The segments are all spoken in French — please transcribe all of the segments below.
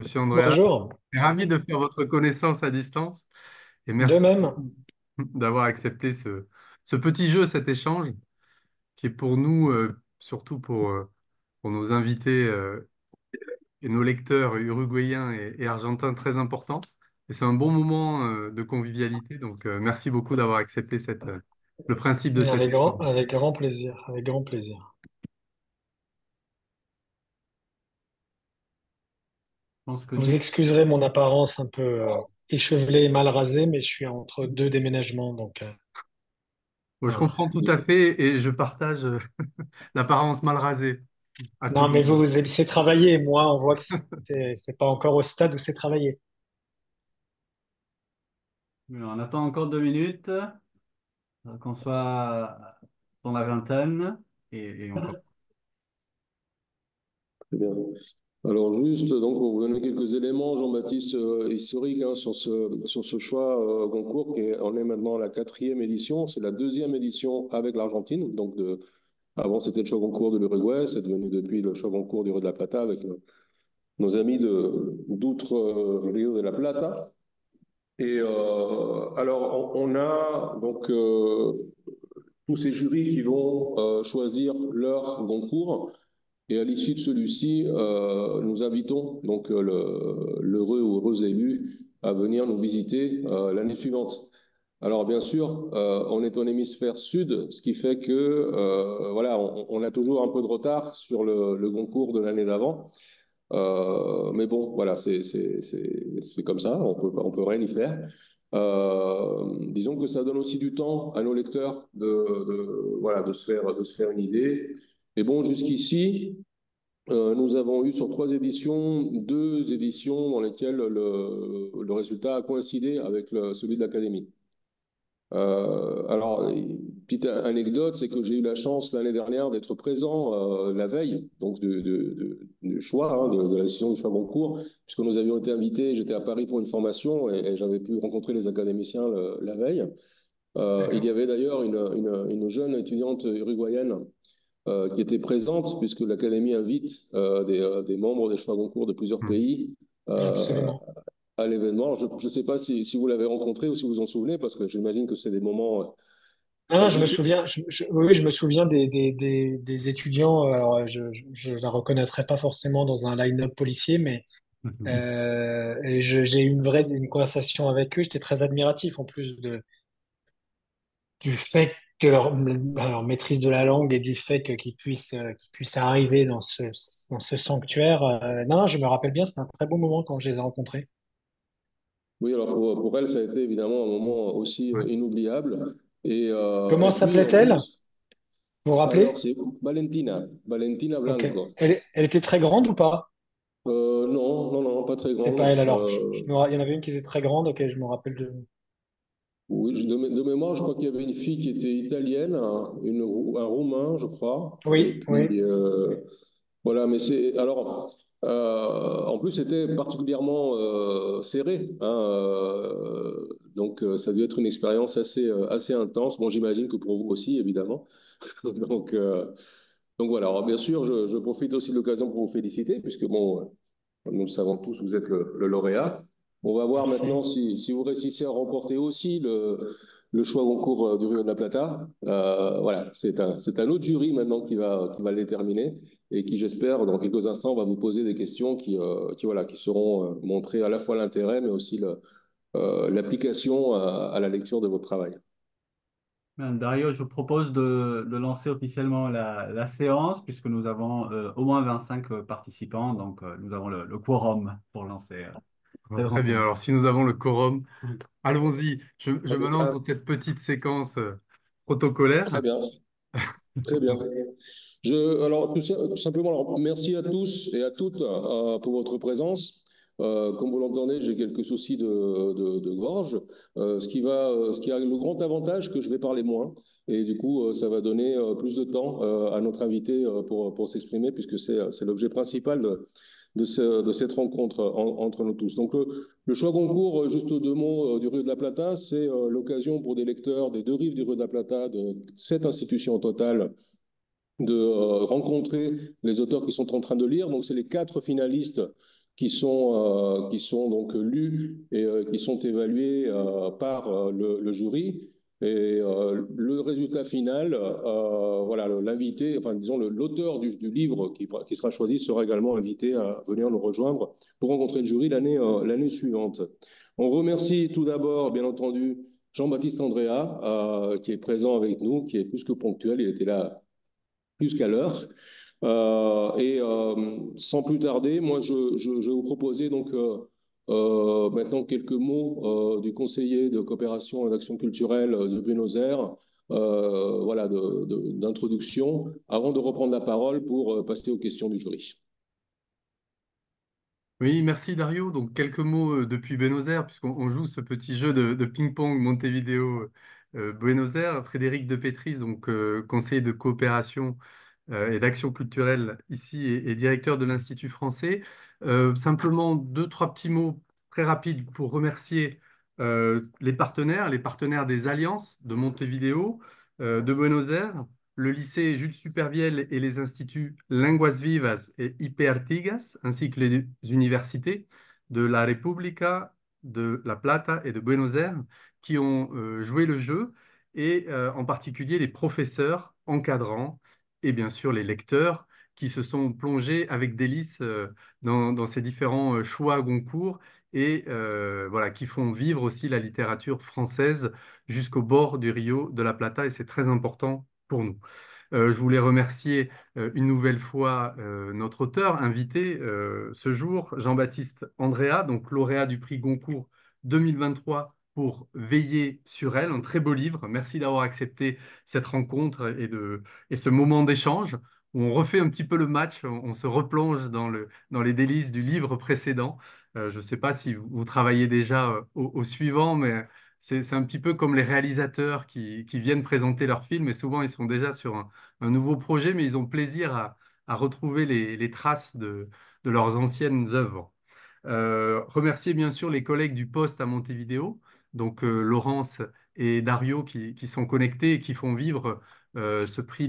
Monsieur Andrea, Bonjour, je suis ravi de faire votre connaissance à distance et de merci même. beaucoup d'avoir accepté ce petit jeu, cet échange qui est pour nous, surtout pour nos invités et nos lecteurs uruguayens et argentins très important. Et c'est un bon moment de convivialité, donc merci beaucoup d'avoir accepté le principe de Mais cet échange. avec grand plaisir, avec grand plaisir. Je pense que Vous dès excuserez mon apparence un peu échevelée et mal rasée, mais je suis entre deux déménagements, donc je voilà. comprends tout à fait et je partage l'apparence mal rasée à tout Non, mais moment. c'est travaillé. Moi, on voit que c'est pas encore au stade où c'est travaillé. On attend encore 2 minutes. Qu'on soit dans la vingtaine et encore. Très bien. Alors juste, donc, pour vous donner quelques éléments, Jean-Baptiste, historiques hein, sur ce choix Goncourt, on est maintenant à la quatrième édition, c'est la deuxième édition avec l'Argentine. Avant, c'était le choix Goncourt de l'Uruguay, c'est devenu depuis le choix Goncourt du Rio de la Plata avec nos amis d'outre Rio de la Plata. Alors, on a donc tous ces jurys qui vont choisir leur Goncourt. Et à l'issue de celui-ci, nous invitons donc l'heureux ou heureuse élu à venir nous visiter l'année suivante. Alors bien sûr, on est en hémisphère sud, ce qui fait que voilà, on a toujours un peu de retard sur le concours de l'année d'avant. Mais bon, voilà, c'est comme ça, on peut rien y faire. Disons que ça donne aussi du temps à nos lecteurs voilà, de se faire une idée. Et bon, jusqu'ici, nous avons eu sur 3 éditions, 2 éditions dans lesquelles le résultat a coïncidé avec celui de l'Académie. Alors, une petite anecdote, c'est que j'ai eu la chance l'année dernière d'être présent la veille donc du choix, hein, de la décision du choix Goncourt, puisque nous avions été invités, j'étais à Paris pour une formation et j'avais pu rencontrer les académiciens la veille. Il y D'accord. avait d'ailleurs une jeune étudiante uruguayenne qui était présente, puisque l'Académie invite des membres des choix Goncourt de plusieurs Hmm. pays Absolument. à l'événement. Je ne sais pas si vous l'avez rencontré ou si vous vous en souvenez, parce que j'imagine que c'est des moments Non, je me compliqués. souviens, oui, je me souviens des étudiants. Alors, je la reconnaîtrais pas forcément dans un line-up policier, mais et j'ai eu une conversation avec eux. J'étais très admiratif en plus du fait que leur maîtrise de la langue et du fait qu'ils puissent arriver dans ce sanctuaire. Non, non, je me rappelle bien, c'était un très beau moment quand je les ai rencontrés. Oui, alors pour elle, ça a été évidemment un moment aussi Ouais. inoubliable. Comment Et puis en s'appelait-elle? plus, Vous vous alors rappelez? c'est Valentina Ok. Blanco. Elle était très grande ou pas? Non, non, non, pas très C'est pas elle grande. alors. Il y en avait une qui était très grande, ok, je me rappelle de. Oui, de mémoire, je crois qu'il y avait une fille qui était italienne, un Roumain, je crois. Et Oui, oui. puis, voilà, mais c'est. Alors, en plus, c'était particulièrement serré, hein, ça a dû être une expérience assez intense. Bon, j'imagine que pour vous aussi, évidemment. Donc, euh, donc voilà. Alors, bien sûr, je profite aussi de l'occasion pour vous féliciter, puisque bon, comme nous le savons tous, vous êtes le lauréat. On va voir maintenant Merci. si vous réussissez à remporter aussi le choix concours du Rio de la Plata. Voilà, c'est un autre jury maintenant qui va le déterminer et qui, j'espère, dans quelques instants, va vous poser des questions voilà, qui seront montrer à la fois l'intérêt, mais aussi l'application à la lecture de votre travail. Bien, Dario, je vous propose de lancer officiellement la séance puisque nous avons au moins 25 participants, donc nous avons le quorum pour lancer cette Très bien, rencontre. alors si nous avons le quorum, allons-y. Je Très me bien, lance dans cette petite séquence protocolaire. très bien. Très bien. Alors, tout simplement, alors, merci à tous et à toutes pour votre présence. Comme vous l'entendez, j'ai quelques soucis de gorge, ce qui a le grand avantage que je vais parler moins. Et du coup, ça va donner plus de temps à notre invité pour s'exprimer, puisque c'est l'objet principal de cette rencontre entre nous tous. Donc, le choix concours, juste 2 mots du Rio de la Plata, c'est l'occasion pour des lecteurs des 2 rives du Rio de la Plata, de 7 institutions au total, de rencontrer les auteurs qui sont en train de lire. Donc, c'est les 4 finalistes qui sont donc lus et qui sont évalués par le jury. Et le résultat final, voilà, l'invité, enfin disons l'auteur du livre qui sera choisi sera également invité à venir nous rejoindre pour rencontrer le jury l'année suivante. On remercie tout d'abord, bien entendu, Jean-Baptiste Andrea, qui est présent avec nous, qui est plus que ponctuel, il était là plus qu'à l'heure. Sans plus tarder, moi, je vais vous proposer donc maintenant quelques mots du conseiller de coopération et d'action culturelle de Buenos Aires, voilà, d'introduction, avant de reprendre la parole pour passer aux questions du jury. Oui, merci Dario. Donc quelques mots depuis Buenos Aires, puisqu'on joue ce petit jeu de ping-pong Montevideo Buenos Aires. Frédéric De Petris, donc conseiller de coopération et d'action culturelle ici et directeur de l'Institut français. Simplement deux, trois petits mots très rapides pour remercier les partenaires des alliances de Montevideo, de Buenos Aires, le lycée Jules Supervielle et les instituts Lenguas Vivas et IP Artigas, ainsi que les universités de La República, de La Plata et de Buenos Aires, qui ont joué le jeu, et en particulier les professeurs encadrants et bien sûr les lecteurs qui se sont plongés avec délice dans ces différents choix Goncourt et voilà, qui font vivre aussi la littérature française jusqu'au bord du Rio de la Plata et c'est très important pour nous. Je voulais remercier une nouvelle fois notre auteur invité ce jour, Jean-Baptiste Andrea, donc lauréat du prix Goncourt 2023 pour Veiller sur elle, un très beau livre. Merci d'avoir accepté cette rencontre et ce moment d'échange où on refait un petit peu le match, on se replonge dans les délices du livre précédent. Je ne sais pas si vous travaillez déjà au suivant, mais c'est un petit peu comme les réalisateurs qui viennent présenter leur film et souvent ils sont déjà sur un nouveau projet, mais ils ont plaisir à retrouver les traces de leurs anciennes œuvres. Remercier bien sûr les collègues du Poste à Montevideo, donc Laurence et Dario qui sont connectés et qui font vivre ce prix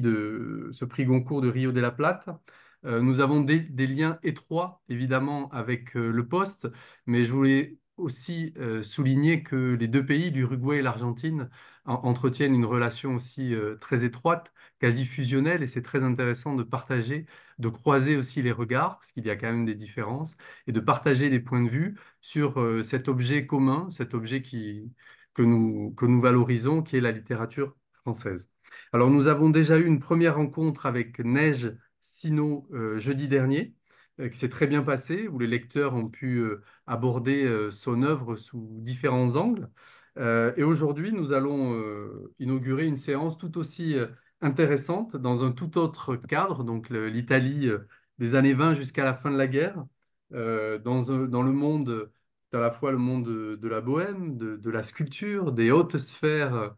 Goncourt de Rio de la Plata. Nous avons des liens étroits évidemment avec le Poste, mais je voulais aussi souligner que les deux pays, l'Uruguay et l'Argentine, entretiennent une relation aussi très étroite, quasi fusionnelle, et c'est très intéressant de partager, de croiser aussi les regards, parce qu'il y a quand même des différences et de partager des points de vue sur cet objet commun, cet objet que nous valorisons, qui est la littérature française. Alors, nous avons déjà eu une première rencontre avec Neige Sino jeudi dernier, qui s'est très bien passé, où les lecteurs ont pu aborder son œuvre sous différents angles. Et aujourd'hui, nous allons inaugurer une séance tout aussi intéressante dans un tout autre cadre, donc l'Italie des années 20 jusqu'à la fin de la guerre dans le monde, à la fois le monde de la bohème, de la sculpture, des hautes sphères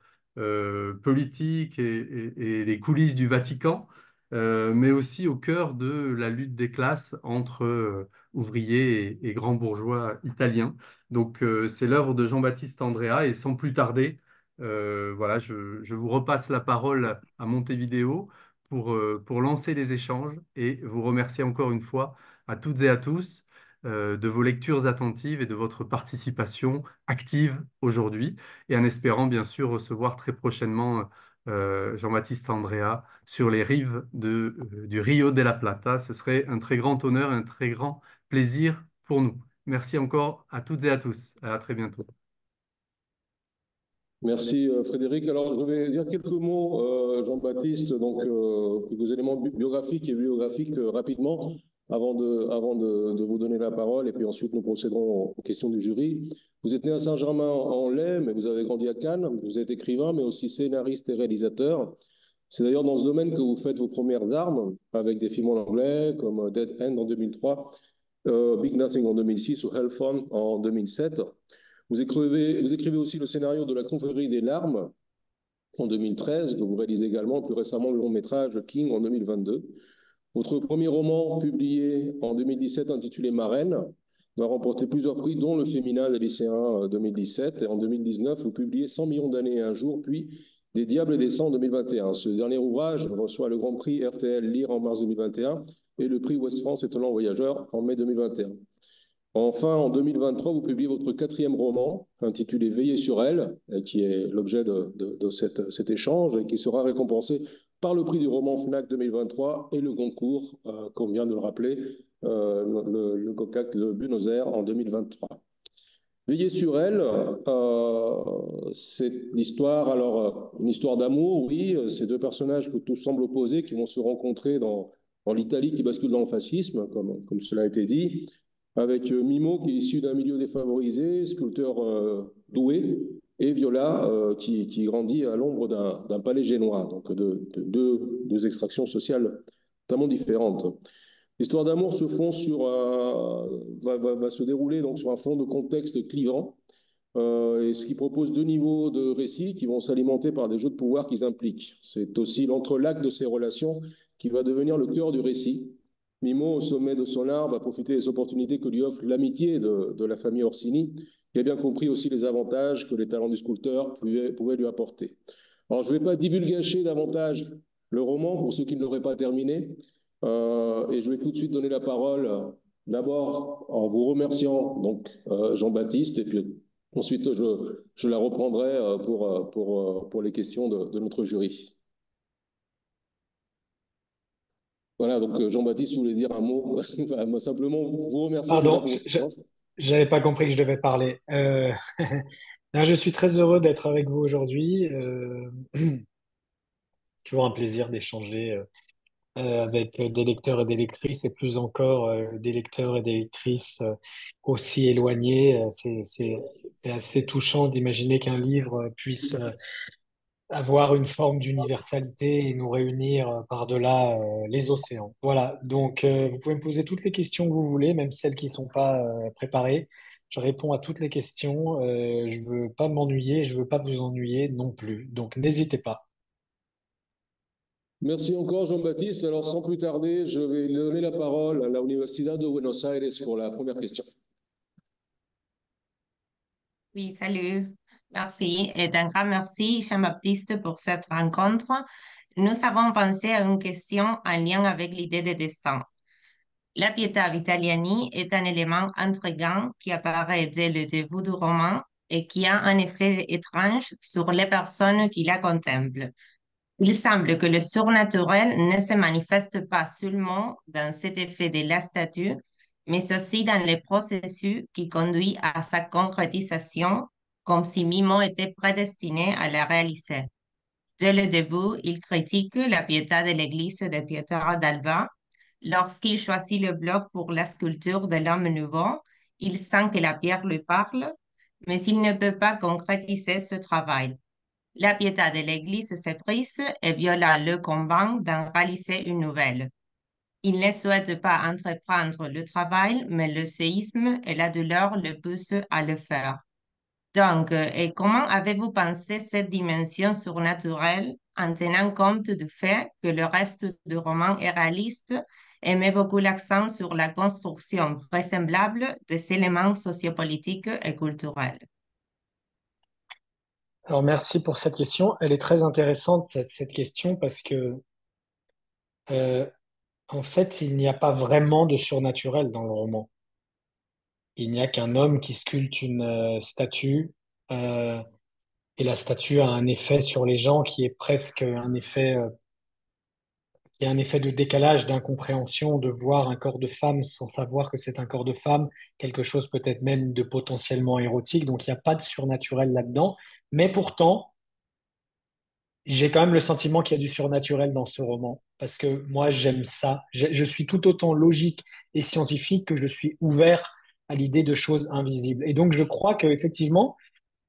politiques et les coulisses du Vatican, mais aussi au cœur de la lutte des classes entre ouvriers et grands bourgeois italiens. Donc c'est l'œuvre de Jean-Baptiste Andrea et sans plus tarder, voilà, je vous repasse la parole à Montevideo pour lancer les échanges et vous remercier encore une fois à toutes et à tous de vos lectures attentives et de votre participation active aujourd'hui, et en espérant bien sûr recevoir très prochainement Jean-Baptiste Andrea sur les rives du Rio de la Plata. Ce serait un très grand honneur et un très grand plaisir pour nous. Merci encore à toutes et à tous. À très bientôt. Merci Frédéric. Alors je vais dire quelques mots, Jean-Baptiste, donc quelques éléments biographiques et biographiques rapidement avant de vous donner la parole et puis ensuite nous procéderons aux questions du jury. Vous êtes né à Saint-Germain-en-Laye, mais vous avez grandi à Cannes. Vous êtes écrivain, mais aussi scénariste et réalisateur. C'est d'ailleurs dans ce domaine que vous faites vos premières armes avec des films en anglais comme Dead End en 2003, Big Nothing en 2006 ou Hellfont en 2007. Vous écrivez aussi le scénario de La Confrérie des larmes en 2013, que vous réalisez également plus récemment le long métrage King en 2022. Votre premier roman, publié en 2017, intitulé Marraine, va remporter plusieurs prix, dont le Féminin des lycéens 2017. Et en 2019, vous publiez 100 millions d'années et un jour, puis Des Diables et des Sangs en 2021. Ce dernier ouvrage reçoit le Grand Prix RTL Lire en mars 2021 et le prix Ouest France Étonnant Voyageur en mai 2021. Enfin, en 2023, vous publiez votre quatrième roman, intitulé Veiller sur elle, qui est l'objet de cet échange et qui sera récompensé par le prix du roman FNAC 2023 et le Goncourt, comme vient de le rappeler, le COCAC de Buenos Aires en 2023. Veiller sur elle, c'est l'histoire, alors une histoire d'amour, oui, ces deux personnages que tout semble opposés, qui vont se rencontrer dans l'Italie qui bascule dans le fascisme, comme cela a été dit, avec Mimo qui est issu d'un milieu défavorisé, sculpteur doué, et Viola qui grandit à l'ombre d'un palais génois, donc deux extractions sociales totalement différentes. L'histoire d'amour va se dérouler donc sur un fond de contexte clivant, et ce qui propose deux niveaux de récits qui vont s'alimenter par des jeux de pouvoir qu'ils impliquent. C'est aussi l'entrelac de ces relations qui va devenir le cœur du récit. Mimo, au sommet de son art, va profiter des opportunités que lui offre l'amitié de la famille Orsini, qui a bien compris aussi les avantages que les talents du sculpteur pouvaient lui apporter. Alors, je ne vais pas divulgacher davantage le roman pour ceux qui ne l'auraient pas terminé, et je vais tout de suite donner la parole d'abord en vous remerciant donc Jean-Baptiste, et puis ensuite je la reprendrai pour les questions de notre jury. Voilà, donc Jean-Baptiste, je voulais dire un mot, moi, simplement vous remercier déjà Pardon, pour votre présence. j'avais pas compris que je devais parler. Non, je suis très heureux d'être avec vous aujourd'hui. Toujours un plaisir d'échanger avec des lecteurs et des lectrices, et plus encore des lecteurs et des lectrices aussi éloignés. C'est assez touchant d'imaginer qu'un livre puisse avoir une forme d'universalité et nous réunir par-delà les océans. Voilà, donc vous pouvez me poser toutes les questions que vous voulez, même celles qui ne sont pas préparées. Je réponds à toutes les questions. Je veux pas m'ennuyer, je veux pas vous ennuyer non plus. Donc n'hésitez pas. Merci encore Jean-Baptiste. Alors sans plus tarder, je vais donner la parole à la Universidad de Buenos Aires pour la première question. Oui, salut. Merci. Et un grand merci, Jean-Baptiste, pour cette rencontre. Nous avons pensé à une question en lien avec l'idée de destin. La Pietà Vitaliani est un élément intrigant qui apparaît dès le début du roman et qui a un effet étrange sur les personnes qui la contemplent. Il semble que le surnaturel ne se manifeste pas seulement dans cet effet de la statue, mais aussi dans les processus qui conduisent à sa concrétisation, comme si Mimo était prédestiné à la réaliser. Dès le début, il critique la piété de l'église de Pietà d'Alba. Lorsqu'il choisit le bloc pour la sculpture de l'homme nouveau, il sent que la pierre lui parle, mais il ne peut pas concrétiser ce travail. La piété de l'Église se brise et Viola le convainc d'en réaliser une nouvelle. Il ne souhaite pas entreprendre le travail, mais le séisme et la douleur le poussent à le faire. Donc, et comment avez-vous pensé cette dimension surnaturelle en tenant compte du fait que le reste du roman est réaliste et met beaucoup l'accent sur la construction vraisemblable des éléments sociopolitiques et culturels? Alors merci pour cette question. Elle est très intéressante, cette question, parce que euh, en fait, il n'y a pas vraiment de surnaturel dans le roman. Il n'y a qu'un homme qui sculpte une statue, euh, et la statue a un effet sur les gens qui est presque un effet, qui est un effet de décalage, d'incompréhension, de voir un corps de femme sans savoir que c'est un corps de femme, quelque chose peut-être même de potentiellement érotique. Donc il n'y a pas de surnaturel là-dedans. Mais pourtant, j'ai quand même le sentiment qu'il y a du surnaturel dans ce roman, parce que moi, j'aime ça. Je suis tout autant logique et scientifique que je suis ouvert à l'idée de choses invisibles. Et donc, je crois qu'effectivement,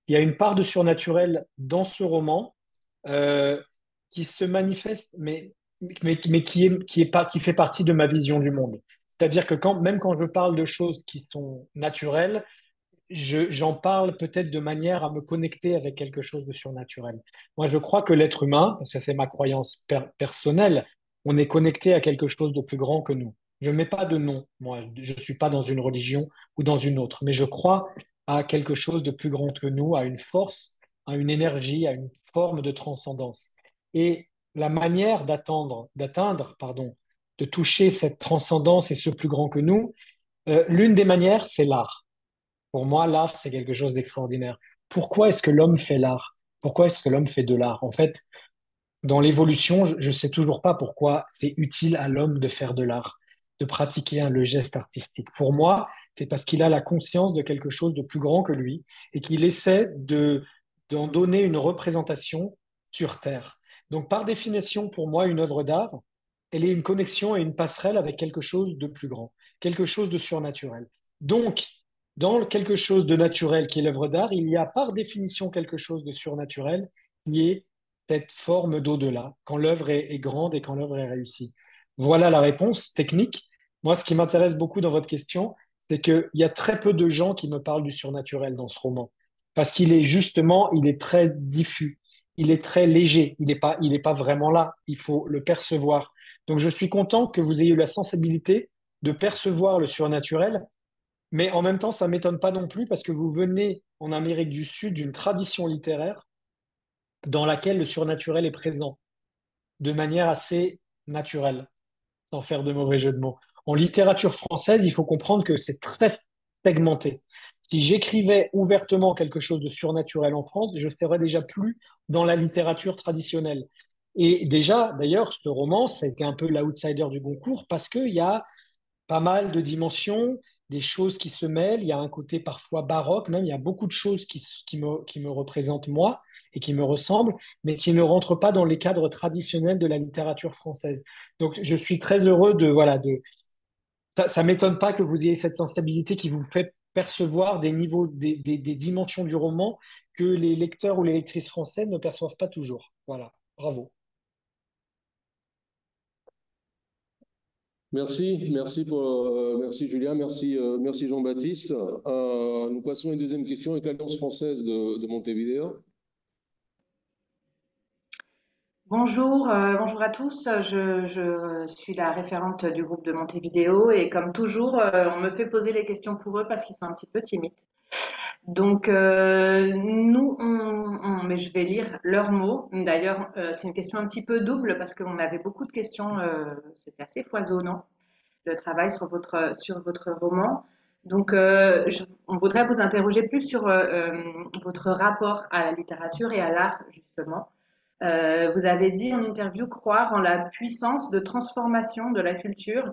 il y a une part de surnaturel dans ce roman euh, qui se manifeste, mais qui fait partie de ma vision du monde. C'est-à-dire que même quand je parle de choses qui sont naturelles, j'en parle peut-être de manière à me connecter avec quelque chose de surnaturel. Moi, je crois que l'être humain, parce que c'est ma croyance personnelle, on est connecté à quelque chose de plus grand que nous. Je ne mets pas de nom, moi, je ne suis pas dans une religion ou dans une autre, mais je crois à quelque chose de plus grand que nous, à une force, à une énergie, à une forme de transcendance. Et la manière d'atteindre, pardon, de toucher cette transcendance et ce plus grand que nous, L'une des manières, c'est l'art. Pour moi, l'art, c'est quelque chose d'extraordinaire. Pourquoi est-ce que l'homme fait l'art? Pourquoi est-ce que l'homme fait de l'art? En fait, dans l'évolution, je ne sais toujours pas pourquoi c'est utile à l'homme de faire de l'art, de pratiquer le geste artistique. Pour moi, c'est parce qu'il a la conscience de quelque chose de plus grand que lui et qu'il essaie d'en donner une représentation sur Terre. Donc, par définition, pour moi, une œuvre d'art, elle est une connexion et une passerelle avec quelque chose de plus grand, quelque chose de surnaturel. Donc, dans quelque chose de naturel qui est l'œuvre d'art, il y a par définition quelque chose de surnaturel qui est cette forme d'au-delà, quand l'œuvre est grande et quand l'œuvre est réussie. Voilà la réponse technique. Moi, ce qui m'intéresse beaucoup dans votre question, c'est qu'il y a très peu de gens qui me parlent du surnaturel dans ce roman, parce qu'il est justement, il est très diffus, il est très léger, il est pas vraiment là, il faut le percevoir. Donc, je suis content que vous ayez eu la sensibilité de percevoir le surnaturel, mais en même temps, ça m'étonne pas non plus parce que vous venez en Amérique du Sud d'une tradition littéraire dans laquelle le surnaturel est présent de manière assez naturelle, sans faire de mauvais jeu de mots. En littérature française, il faut comprendre que c'est très segmenté. Si j'écrivais ouvertement quelque chose de surnaturel en France, je serais déjà plus dans la littérature traditionnelle. Et déjà, d'ailleurs, ce roman, ça a été un peu l'outsider du Goncourt parce qu'il y a pas mal de dimensions, des choses qui se mêlent. Il y a un côté parfois baroque, même il y a beaucoup de choses qui me représentent moi et qui me ressemblent, mais qui ne rentrent pas dans les cadres traditionnels de la littérature française. Donc je suis très heureux de voilà de ça m'étonne pas que vous ayez cette sensibilité qui vous fait percevoir des niveaux, des dimensions du roman que les lecteurs ou les lectrices français ne perçoivent pas toujours. Voilà, bravo. Merci Julien, merci Jean-Baptiste. Nous passons à une deuxième question avec l'Alliance française de Montevideo. Bonjour, bonjour à tous. Je suis la référente du groupe de Montevideo et comme toujours, on me fait poser les questions pour eux parce qu'ils sont un petit peu timides. Donc, mais je vais lire leurs mots. D'ailleurs, c'est une question un petit peu double parce qu'on avait beaucoup de questions. C'était assez foisonnant le travail sur votre roman. Donc, on voudrait vous interroger plus sur votre rapport à la littérature et à l'art, justement. Vous avez dit en interview croire en la puissance de transformation de la culture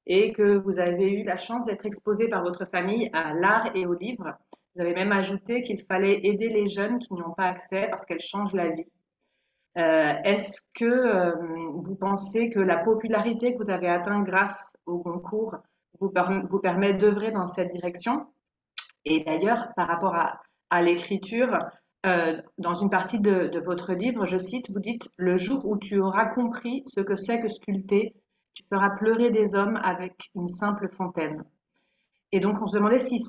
et que vous avez eu la chance d'être exposé par votre famille à l'art et aux livres. Vous avez même ajouté qu'il fallait aider les jeunes qui n'y ont pas accès parce qu'elles changent la vie. Est-ce que vous pensez que la popularité que vous avez atteinte grâce au concours vous permet d'œuvrer dans cette direction? Et d'ailleurs, par rapport à l'écriture, dans une partie de votre livre, je cite, vous dites, le jour où tu auras compris ce que c'est que sculpter, tu feras pleurer des hommes avec une simple fontaine. Et donc, on se demandait si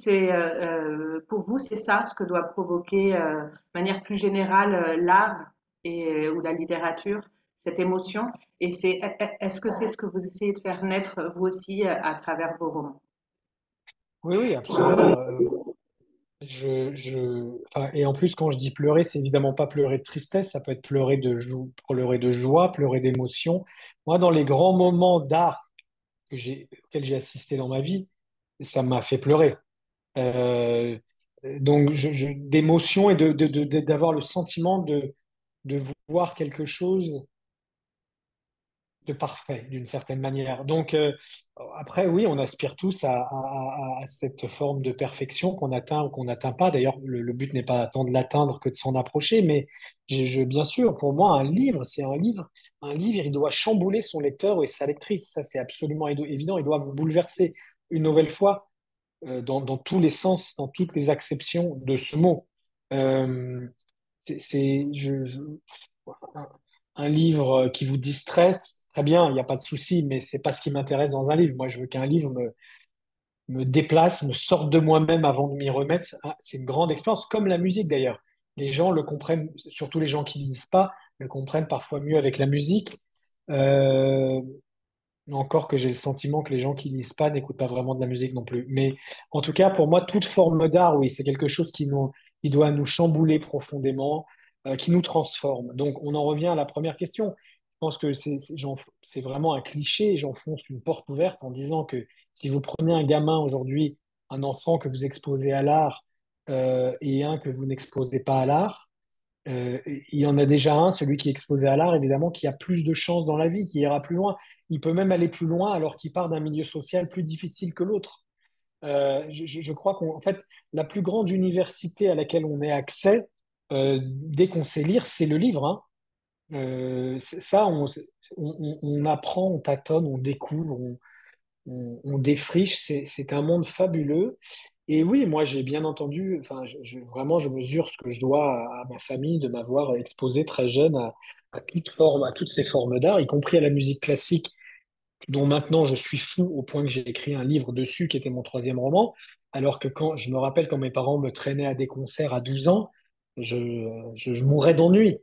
pour vous, c'est ça ce que doit provoquer, de manière plus générale, l'art ou la littérature, cette émotion. Et est-ce que c'est ce que vous essayez de faire naître vous aussi à travers vos romans? Oui, oui, absolument. Enfin, et en plus, quand je dis pleurer, c'est évidemment pas pleurer de tristesse, ça peut être pleurer de joie, pleurer d'émotion. Moi, dans les grands moments d'art auxquels j'ai assisté dans ma vie, ça m'a fait pleurer. Euh, donc, d'émotion et d'avoir le sentiment de voir quelque chose de parfait d'une certaine manière. Donc après, oui, on aspire tous à cette forme de perfection qu'on atteint ou qu'on n'atteint pas. D'ailleurs, le but n'est pas tant de l'atteindre que de s'en approcher, mais bien sûr, pour moi, un livre, c'est un livre. Un livre, il doit chambouler son lecteur et sa lectrice. Ça, c'est absolument évident. Il doit vous bouleverser une nouvelle fois dans tous les sens, dans toutes les acceptions de ce mot. Euh, c'est un livre qui vous distrait, très bien, il n'y a pas de souci, mais c'est pas ce qui m'intéresse dans un livre. Moi, je veux qu'un livre me déplace, me sorte de moi-même avant de m'y remettre. Ah, c'est une grande expérience, comme la musique d'ailleurs. Les gens le comprennent, surtout les gens qui lisent pas, le comprennent parfois mieux avec la musique. Euh, Encore que j'ai le sentiment que les gens qui lisent pas n'écoutent pas vraiment de la musique non plus. Mais en tout cas, pour moi, toute forme d'art, oui, c'est quelque chose qui doit nous chambouler profondément, qui nous transforme. Donc, on en revient à la première question. pense que c'est vraiment un cliché, et j'enfonce une porte ouverte en disant que si vous prenez un gamin aujourd'hui, un enfant que vous exposez à l'art et un que vous n'exposez pas à l'art, il y en a déjà un, celui qui est exposé à l'art, évidemment, qui a plus de chances dans la vie, qui ira plus loin. Il peut même aller plus loin alors qu'il part d'un milieu social plus difficile que l'autre. Je crois qu'en fait, la plus grande université à laquelle on ait accès, dès qu'on sait lire, c'est le livre, hein. Ça, on apprend, on tâtonne, on découvre, on défriche. C'est un monde fabuleux. Et oui, moi, j'ai bien entendu, enfin, vraiment, je mesure ce que je dois à ma famille de m'avoir exposé très jeune à toute forme, à toutes ces formes d'art, y compris à la musique classique, dont maintenant je suis fou au point que j'ai écrit un livre dessus, qui était mon troisième roman. Alors que quand je me rappelle quand mes parents me traînaient à des concerts à 12 ans, je mourais d'ennui.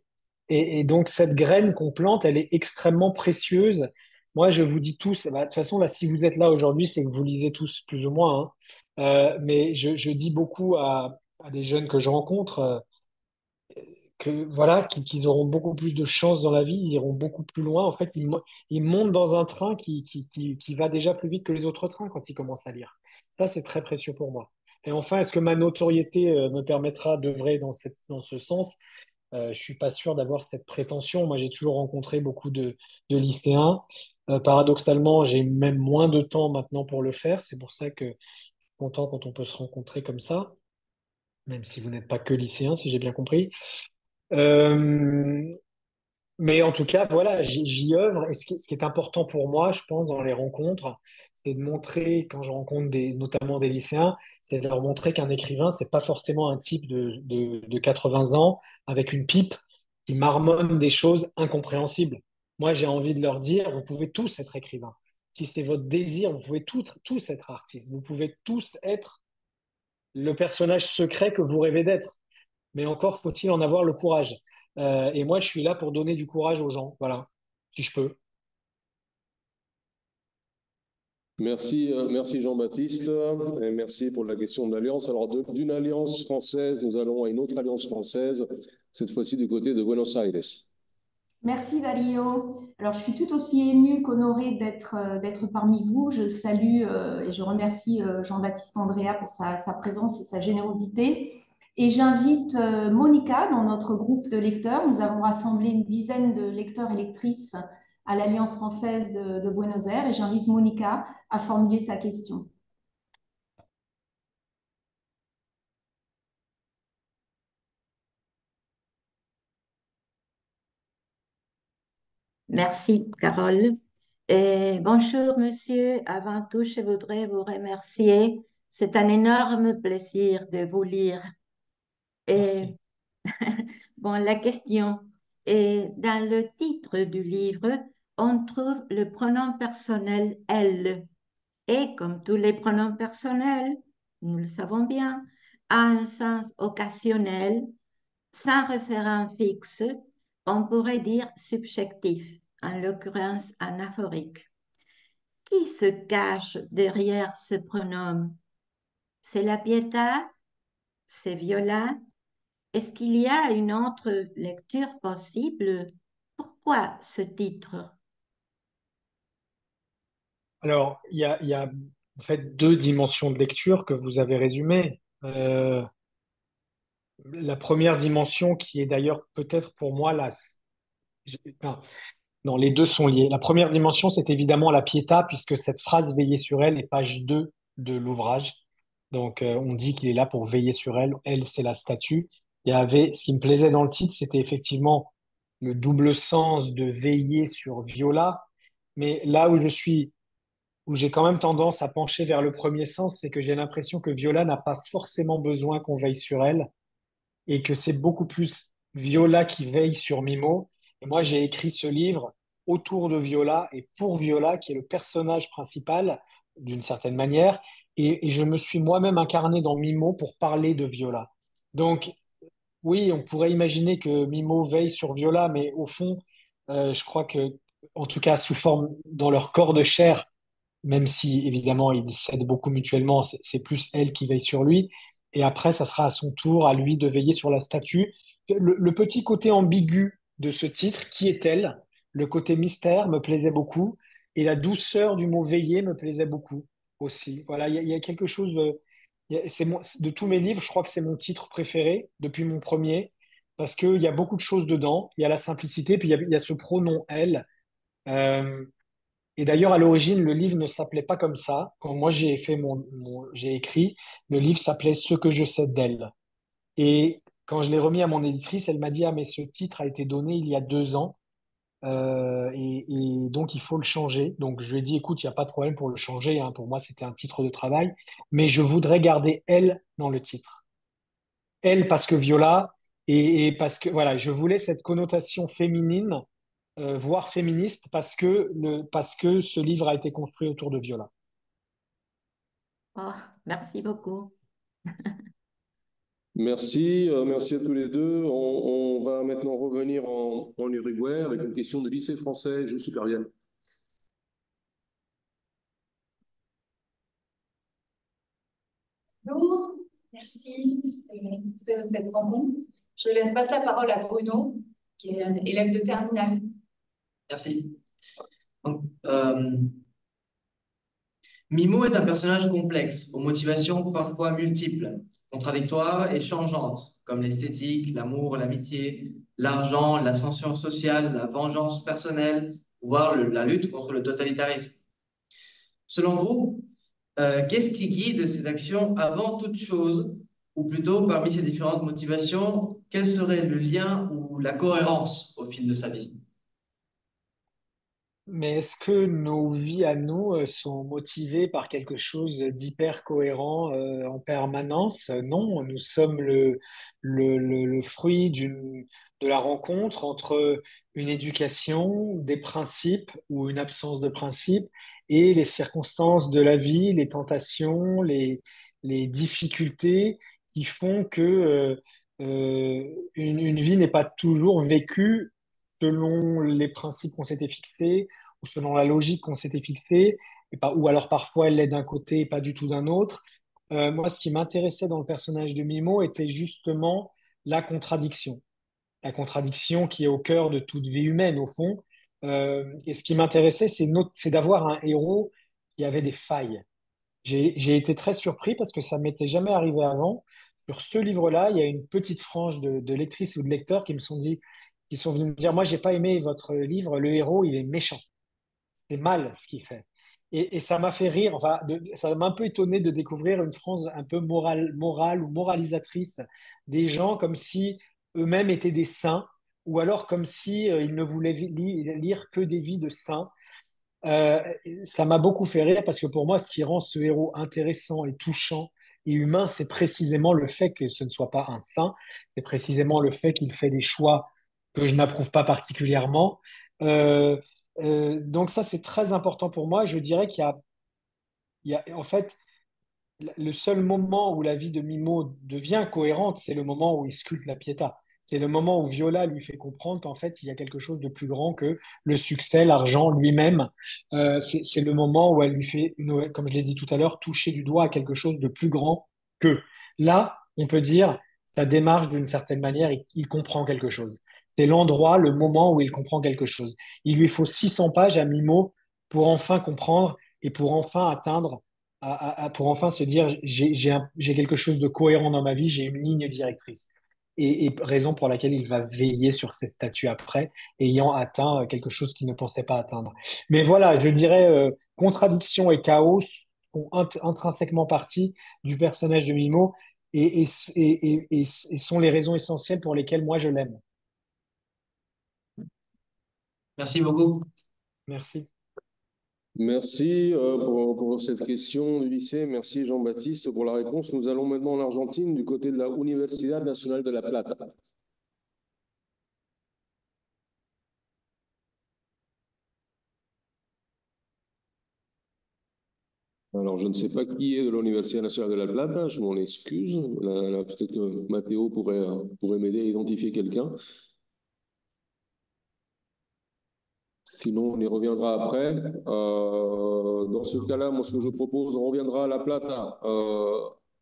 Et donc, cette graine qu'on plante, elle est extrêmement précieuse. Moi, je vous dis tous, bah, de toute façon, là, si vous êtes là aujourd'hui, c'est que vous lisez tous plus ou moins, hein. Mais je dis beaucoup à des jeunes que je rencontre, que voilà, qu'ils auront beaucoup plus de chance dans la vie, ils iront beaucoup plus loin. En fait, ils montent dans un train qui va déjà plus vite que les autres trains quand ils commencent à lire. Ça, c'est très précieux pour moi. Et enfin, est-ce que ma notoriété me permettra d'œuvrer dans ce sens? Je suis pas sûr d'avoir cette prétention. Moi, j'ai toujours rencontré beaucoup de lycéens. Paradoxalement, j'ai même moins de temps maintenant pour le faire. C'est pour ça que je suis content quand on peut se rencontrer comme ça, même si vous n'êtes pas que lycéen, si j'ai bien compris. Euh, mais en tout cas, voilà, j'y œuvre. Et ce qui est important pour moi, je pense, dans les rencontres, c'est de montrer, quand je rencontre notamment des lycéens, c'est de leur montrer qu'un écrivain, c'est pas forcément un type de 80 ans avec une pipe qui marmonne des choses incompréhensibles. Moi, j'ai envie de leur dire, vous pouvez tous être écrivain. Si c'est votre désir, vous pouvez tous être artistes. Vous pouvez tous être le personnage secret que vous rêvez d'être. Mais encore faut-il en avoir le courage. Et moi, je suis là pour donner du courage aux gens, voilà, si je peux. Merci, merci Jean-Baptiste, et merci pour la question de l'alliance. Alors, d'une alliance française, nous allons à une autre alliance française, cette fois-ci du côté de Buenos Aires. Merci Dario. Alors je suis tout aussi émue qu'honorée d'être parmi vous. Je salue et je remercie Jean-Baptiste Andrea pour sa présence et sa générosité. Et j'invite Monica dans notre groupe de lecteurs. Nous avons rassemblé une dizaine de lecteurs et lectrices à l'Alliance française de Buenos Aires et j'invite Monica à formuler sa question. Merci, Carole. Et bonjour, monsieur. Avant tout, je voudrais vous remercier. C'est un énorme plaisir de vous lire. Et Merci. bon, la question est, dans le titre du livre, on trouve le pronom personnel elle. Et comme tous les pronoms personnels, nous le savons bien, a un sens occasionnel, sans référent fixe, on pourrait dire subjectif, en l'occurrence anaphorique. Qui se cache derrière ce pronom? C'est la Pietà? C'est Viola? Est-ce qu'il y a une autre lecture possible? Pourquoi ce titre? Alors, il y a en fait deux dimensions de lecture que vous avez résumées. La première dimension, qui est d'ailleurs peut-être pour moi enfin, non, les deux sont liés. La première dimension, c'est évidemment la Pietà, puisque cette phrase veiller sur elle est page 2 de l'ouvrage. Donc, on dit qu'il est là pour veiller sur elle. Elle, c'est la statue. Ce qui me plaisait dans le titre, c'était effectivement le double sens de veiller sur Viola. Mais là où j'ai quand même tendance à pencher vers le premier sens, c'est que j'ai l'impression que Viola n'a pas forcément besoin qu'on veille sur elle et que c'est beaucoup plus Viola qui veille sur Mimo. Et moi, j'ai écrit ce livre autour de Viola et pour Viola, qui est le personnage principal d'une certaine manière. Et je me suis moi-même incarné dans Mimo pour parler de Viola. Donc, oui, on pourrait imaginer que Mimo veille sur Viola, mais au fond, je crois que, en tout cas, sous forme dans leur corps de chair, même si évidemment ils s'aident beaucoup mutuellement, c'est plus elle qui veille sur lui. Et après, ça sera à son tour, à lui de veiller sur la statue. Le petit côté ambigu de ce titre, qui est-elle? le côté mystère me plaisait beaucoup et la douceur du mot veiller me plaisait beaucoup aussi. Voilà, il y a quelque chose de tous mes livres, je crois que c'est mon titre préféré depuis mon premier parce qu'il y a beaucoup de choses dedans. Il y a la simplicité, puis il y a ce pronom elle. Euh, et d'ailleurs, à l'origine, le livre ne s'appelait pas comme ça. Quand moi j'ai fait j'ai écrit, le livre s'appelait Ce que je sais d'elle. Et quand je l'ai remis à mon éditrice, elle m'a dit, ah, mais ce titre a été donné il y a 2 ans, et donc il faut le changer. Donc je lui ai dit, écoute, il n'y a pas de problème pour le changer, hein. Pour moi, c'était un titre de travail, mais je voudrais garder elle dans le titre. Elle parce que Viola, et parce que, voilà, je voulais cette connotation féminine, voire féministe, parce que ce livre a été construit autour de Viola. Oh, merci beaucoup. Merci, merci à tous les deux. On va maintenant revenir en Uruguay avec une question de lycée français, je supérieur. Bonjour, merci de cette rencontre. Je passe la parole à Bruno, qui est un élève de terminale. Merci. Donc, Mimo est un personnage complexe, aux motivations parfois multiples, contradictoires et changeantes, comme l'esthétique, l'amour, l'amitié, l'argent, l'ascension sociale, la vengeance personnelle, voire la lutte contre le totalitarisme. Selon vous, qu'est-ce qui guide ses actions avant toute chose, ou plutôt parmi ces différentes motivations, quel serait le lien ou la cohérence au fil de sa vie? Mais est-ce que nos vies à nous sont motivées par quelque chose d'hyper cohérent en permanence? Non, nous sommes le fruit de la rencontre entre une éducation, des principes ou une absence de principes et les circonstances de la vie, les tentations, les difficultés qui font que une vie n'est pas toujours vécue selon les principes qu'on s'était fixés ou selon la logique qu'on s'était fixée, ou alors parfois elle l'est d'un côté et pas du tout d'un autre. Moi, ce qui m'intéressait dans le personnage de Mimo était justement la contradiction. La contradiction qui est au cœur de toute vie humaine, au fond. Et ce qui m'intéressait, c'est d'avoir un héros qui avait des failles. J'ai été très surpris parce que ça m'était jamais arrivé avant. Sur ce livre-là, il y a une petite frange de lectrices ou de lecteurs qui sont venus me dire, moi, j'ai pas aimé votre livre, le héros, il est méchant. C'est mal ce qu'il fait. Et ça m'a fait rire, enfin, ça m'a un peu étonné de découvrir une phrase un peu morale ou moralisatrice des gens comme si eux-mêmes étaient des saints, ou alors comme si ils ne voulaient lire que des vies de saints. Euh, Ça m'a beaucoup fait rire parce que pour moi, ce qui rend ce héros intéressant et touchant et humain, c'est précisément le fait que ce ne soit pas un saint, c'est précisément le fait qu'il fait des choix que je n'approuve pas particulièrement. Euh, donc ça, c'est très important pour moi. Je dirais en fait, le seul moment où la vie de Mimo devient cohérente, c'est le moment où il sculpte la Pietà. C'est le moment où Viola lui fait comprendre qu'en fait, il y a quelque chose de plus grand que le succès, l'argent lui-même. C'est le moment où elle lui fait, comme je l'ai dit tout à l'heure, toucher du doigt à quelque chose de plus grand que. Là, on peut dire, sa démarche, d'une certaine manière, il comprend quelque chose. C'est l'endroit, le moment où il comprend quelque chose. Il lui faut 600 pages à Mimo pour enfin comprendre et pour enfin atteindre pour enfin se dire j'ai quelque chose de cohérent dans ma vie, j'ai une ligne directrice. Et raison pour laquelle il va veiller sur cette statue après, ayant atteint quelque chose qu'il ne pensait pas atteindre. Mais voilà, je dirais contradiction et chaos sont intrinsèquement partie du personnage de Mimo et sont les raisons essentielles pour lesquelles moi je l'aime. Merci beaucoup. Merci. Merci pour cette question du lycée. Merci Jean-Baptiste pour la réponse. Nous allons maintenant en Argentine du côté de la Universidad Nacional de La Plata. Alors, je ne sais pas qui est de l'Université nationale de La Plata, je m'en excuse. Peut-être que Mathéo pourrait m'aider à identifier quelqu'un. Sinon, on y reviendra après. Dans ce cas-là, moi, ce que je propose, on reviendra à La Plata.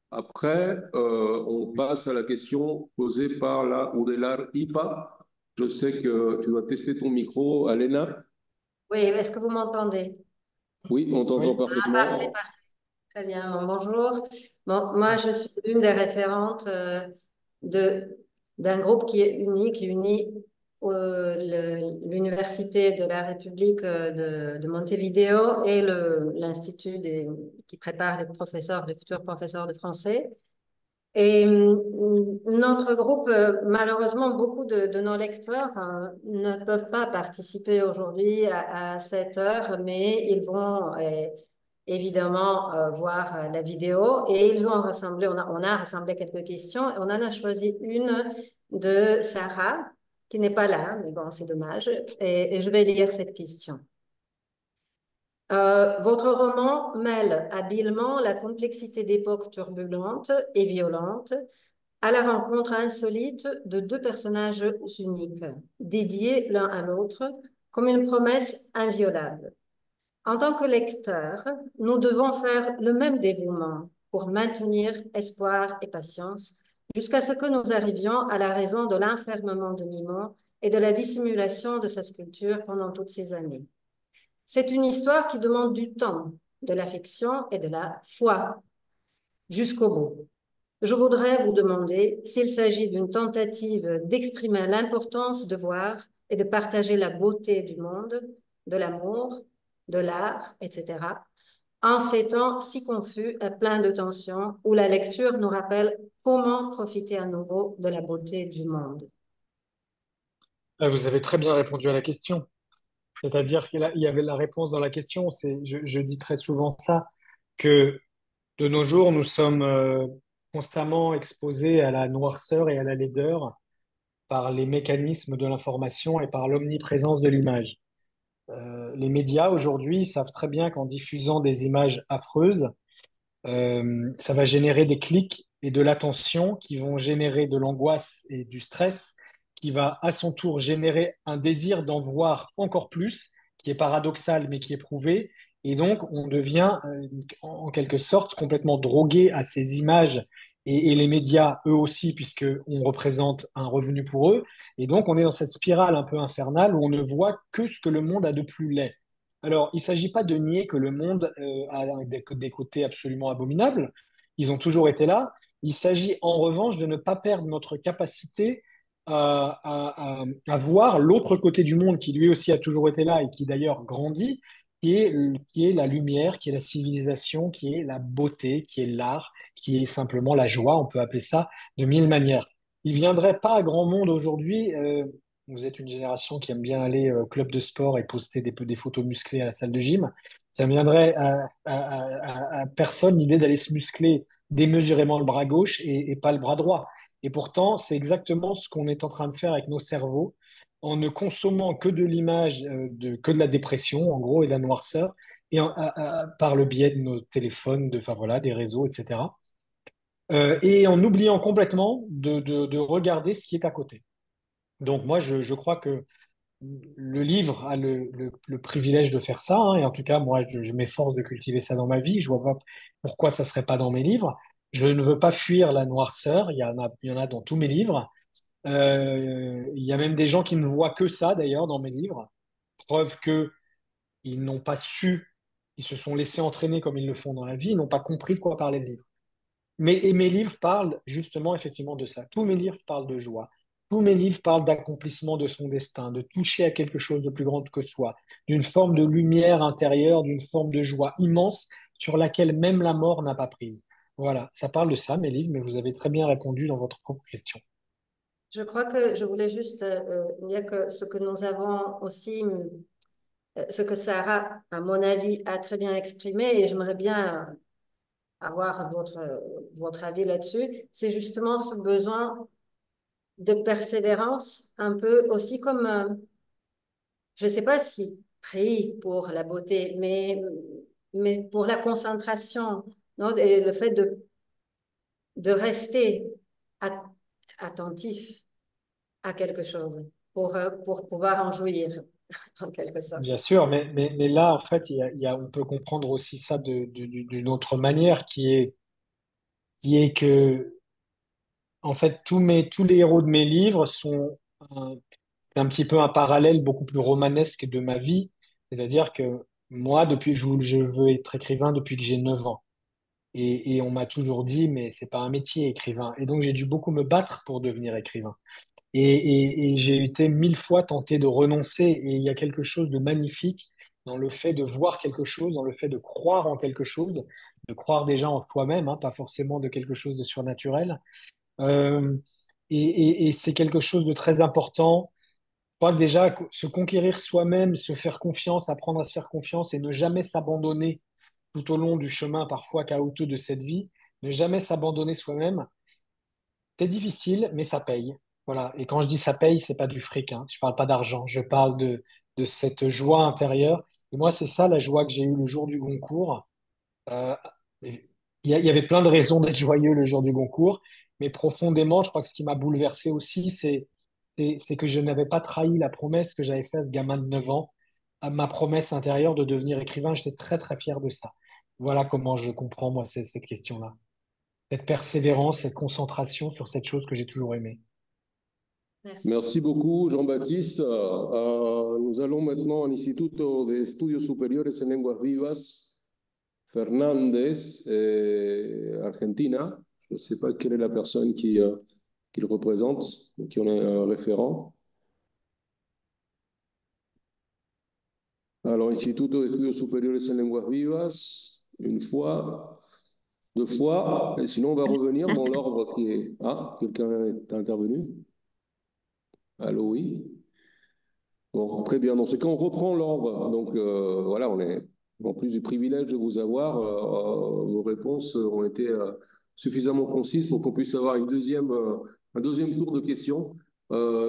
Après, on passe à la question posée par la Udelar IPA. Je sais que tu vas tester ton micro. Alena? Oui, est-ce que vous m'entendez? Oui, on t'entend Oui. Ah, parfait, parfaitement. parfait. Très bien. Bon, bonjour. Bon, moi, je suis l'une des référentes de, d'un groupe qui est uni, qui unit l'Université de la République de Montevideo et l'Institut qui prépare les professeurs, les futurs professeurs de français. Et notre groupe, malheureusement, beaucoup de nos lecteurs ne peuvent pas participer aujourd'hui à cette heure, mais ils vont évidemment voir la vidéo et ils ont rassemblé, on a rassemblé quelques questions et on en a choisi une de Sarah, qui n'est pas là, mais bon, c'est dommage, et je vais lire cette question. Votre roman mêle habilement la complexité d'époques turbulentes et violentes à la rencontre insolite de deux personnages uniques, dédiés l'un à l'autre, comme une promesse inviolable. En tant que lecteur, nous devons faire le même dévouement pour maintenir espoir et patience jusqu'à ce que nous arrivions à la raison de l'enfermement de Mimon et de la dissimulation de sa sculpture pendant toutes ces années. C'est une histoire qui demande du temps, de l'affection et de la foi jusqu'au bout. Je voudrais vous demander s'il s'agit d'une tentative d'exprimer l'importance de voir et de partager la beauté du monde, de l'amour, de l'art, etc., en ces temps si confus et pleins de tensions où la lecture nous rappelle comment profiter à nouveau de la beauté du monde. Vous avez très bien répondu à la question. C'est-à-dire qu'il y avait la réponse dans la question. Je dis très souvent ça, que de nos jours, nous sommes constamment exposés à la noirceur et à la laideur par les mécanismes de l'information et par l'omniprésence de l'image. Les médias aujourd'hui savent très bien qu'en diffusant des images affreuses, ça va générer des clics et de l'attention qui vont générer de l'angoisse et du stress, qui va à son tour générer un désir d'en voir encore plus, qui est paradoxal mais qui est prouvé. Et donc, on devient en quelque sorte complètement drogué à ces images et les médias, eux aussi, puisqu'on représente un revenu pour eux. Et donc, on est dans cette spirale un peu infernale où on ne voit que ce que le monde a de plus laid. Alors, il ne s'agit pas de nier que le monde a des côtés absolument abominables. Ils ont toujours été là. Il s'agit en revanche de ne pas perdre notre capacité à voir l'autre côté du monde qui lui aussi a toujours été là et qui d'ailleurs grandit, qui est la lumière, qui est la civilisation, qui est la beauté, qui est l'art, qui est simplement la joie. On peut appeler ça de mille manières. Il ne viendrait pas à grand monde aujourd'hui. Vous êtes une génération qui aime bien aller au club de sport et poster des photos musclées à la salle de gym. Ça ne viendrait à personne l'idée d'aller se muscler démesurément le bras gauche et pas le bras droit. Et pourtant, c'est exactement ce qu'on est en train de faire avec nos cerveaux en ne consommant que de l'image, que de la dépression, en gros, et de la noirceur, et par le biais de nos téléphones, enfin voilà, des réseaux, etc. Et en oubliant complètement de regarder ce qui est à côté. Donc moi, je crois que le livre a le privilège de faire ça, hein, et en tout cas, moi, je m'efforce de cultiver ça dans ma vie. Je vois pas pourquoi ça serait pas dans mes livres. Je ne veux pas fuir la noirceur. Il y en a dans tous mes livres. Il y a même des gens qui ne voient que ça, d'ailleurs, dans mes livres. Preuve que ils n'ont pas su, ils se sont laissés entraîner comme ils le font dans la vie, ils n'ont pas compris de quoi parlait le livre. Et mes livres parlent justement effectivement de ça. Tous mes livres parlent de joie. Tous mes livres parlent d'accomplissement de son destin, de toucher à quelque chose de plus grand que soi, d'une forme de lumière intérieure, d'une forme de joie immense sur laquelle même la mort n'a pas prise. Voilà, ça parle de ça, mes livres, mais vous avez très bien répondu dans votre propre question. Je crois que je voulais juste dire que ce que nous avons aussi, ce que Sarah, à mon avis, a très bien exprimé, et j'aimerais bien avoir votre avis là-dessus, c'est justement ce besoin de persévérance, un peu aussi comme, je ne sais pas si pris pour la beauté, mais pour la concentration, non? Et le fait de rester at- attentif à quelque chose pour pouvoir en jouir, en quelque sorte. Bien sûr, mais là, en fait, on peut comprendre aussi ça d'une autre manière qui est que, en fait, tous les héros de mes livres sont c'est un petit peu un parallèle beaucoup plus romanesque de ma vie. C'est-à-dire que moi, je veux être écrivain depuis que j'ai 9 ans. Et on m'a toujours dit, mais c'est pas un métier, écrivain. Et donc, j'ai dû beaucoup me battre pour devenir écrivain. Et j'ai été 1000 fois tenté de renoncer. Et il y a quelque chose de magnifique dans le fait de voir quelque chose, dans le fait de croire en quelque chose, de croire déjà en toi-même, hein, pas forcément de quelque chose de surnaturel. Euh, et c'est quelque chose de très important. Je crois que déjà, se conquérir soi-même, se faire confiance, apprendre à se faire confiance et ne jamais s'abandonner tout au long du chemin parfois chaotique de cette vie, ne jamais s'abandonner soi-même, c'est difficile, mais ça paye. Voilà. Et quand je dis ça paye, c'est pas du fric, hein. Je parle pas d'argent. Je parle de cette joie intérieure. Et moi, c'est ça la joie que j'ai eue le jour du Goncourt. Euh, il y avait plein de raisons d'être joyeux le jour du Goncourt, mais profondément, je crois que ce qui m'a bouleversé aussi, c'est que je n'avais pas trahi la promesse que j'avais faite à ce gamin de 9 ans, à ma promesse intérieure de devenir écrivain. J'étais très, très fier de ça. Voilà comment je comprends, moi, cette question-là. Cette persévérance, cette concentration sur cette chose que j'ai toujours aimée. Merci. Merci beaucoup, Jean-Baptiste. Nous allons maintenant à l'Instituto de Estudios Superiores en Lenguas Vivas, Fernández, Argentina. Je ne sais pas quelle est la personne qui le représente, qui en est un référent. Alors, Instituto de Estudios Superiores en Lenguas Vivas, une fois, 2 fois, et sinon on va revenir dans l'ordre qui est... Ah, quelqu'un est intervenu? Allô, oui? Bon, très bien. Dans ce cas, on reprend l'ordre. Donc, voilà, on est en plus du privilège de vous avoir. Vos réponses ont été suffisamment concises pour qu'on puisse avoir un deuxième tour de questions.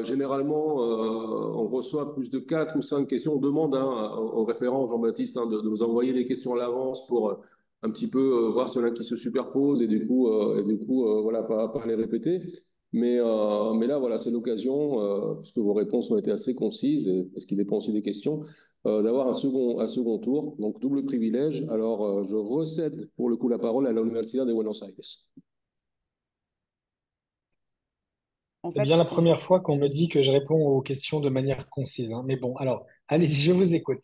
Généralement, on reçoit plus de 4 ou 5 questions. On demande au référent Jean-Baptiste de nous envoyer des questions à l'avance pour un petit peu voir ceux-là qui se superposent et du coup, voilà, pas les répéter. Mais là, voilà, c'est l'occasion, puisque vos réponses ont été assez concises, et ce qui dépend aussi des questions, d'avoir un second tour. Donc, double privilège. Alors, je recède pour le coup la parole à la Universidad de Buenos Aires. En C'est fait, bien la première fois qu'on me dit que je réponds aux questions de manière concise, hein. Mais bon, alors, allez, je vous écoute.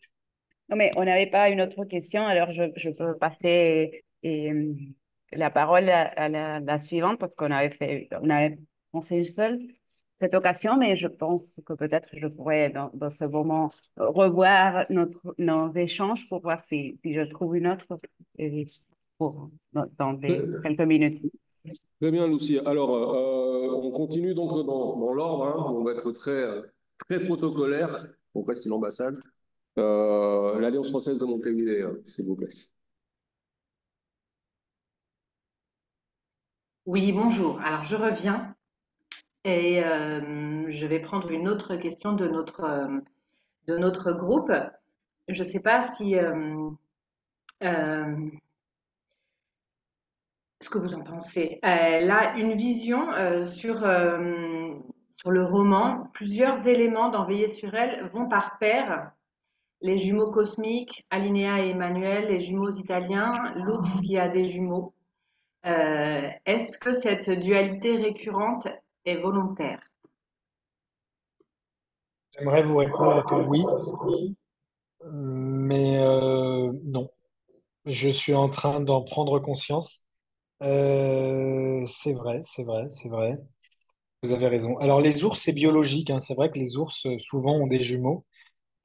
non, mais on n'avait pas une autre question, alors je peux passer la parole à la suivante parce on avait pensé une seule cette occasion, mais je pense que peut-être je pourrais dans ce moment revoir nos échanges pour voir si je trouve une autre dans quelques minutes. Très bien, Lucie. Alors, on continue donc dans l'ordre, hein. On va être très protocolaire. On reste une ambassade. L'Alliance française de Montevideo, s'il vous plaît. Oui, bonjour. Alors, je reviens et je vais prendre une autre question de notre groupe. Je ne sais pas si ce que vous en pensez. Elle a une vision sur le roman. Plusieurs éléments dans Veiller sur elle vont par pair. Les jumeaux cosmiques, Alinéa et Emmanuel, les jumeaux italiens, l'ours qui a des jumeaux. Est-ce que cette dualité récurrente est volontaire? J'aimerais vous répondre que oui, mais non. Je suis en train d'en prendre conscience. C'est vrai, c'est vrai, c'est vrai. Vous avez raison. Alors, les ours, c'est biologique, hein. C'est vrai que les ours, souvent, ont des jumeaux.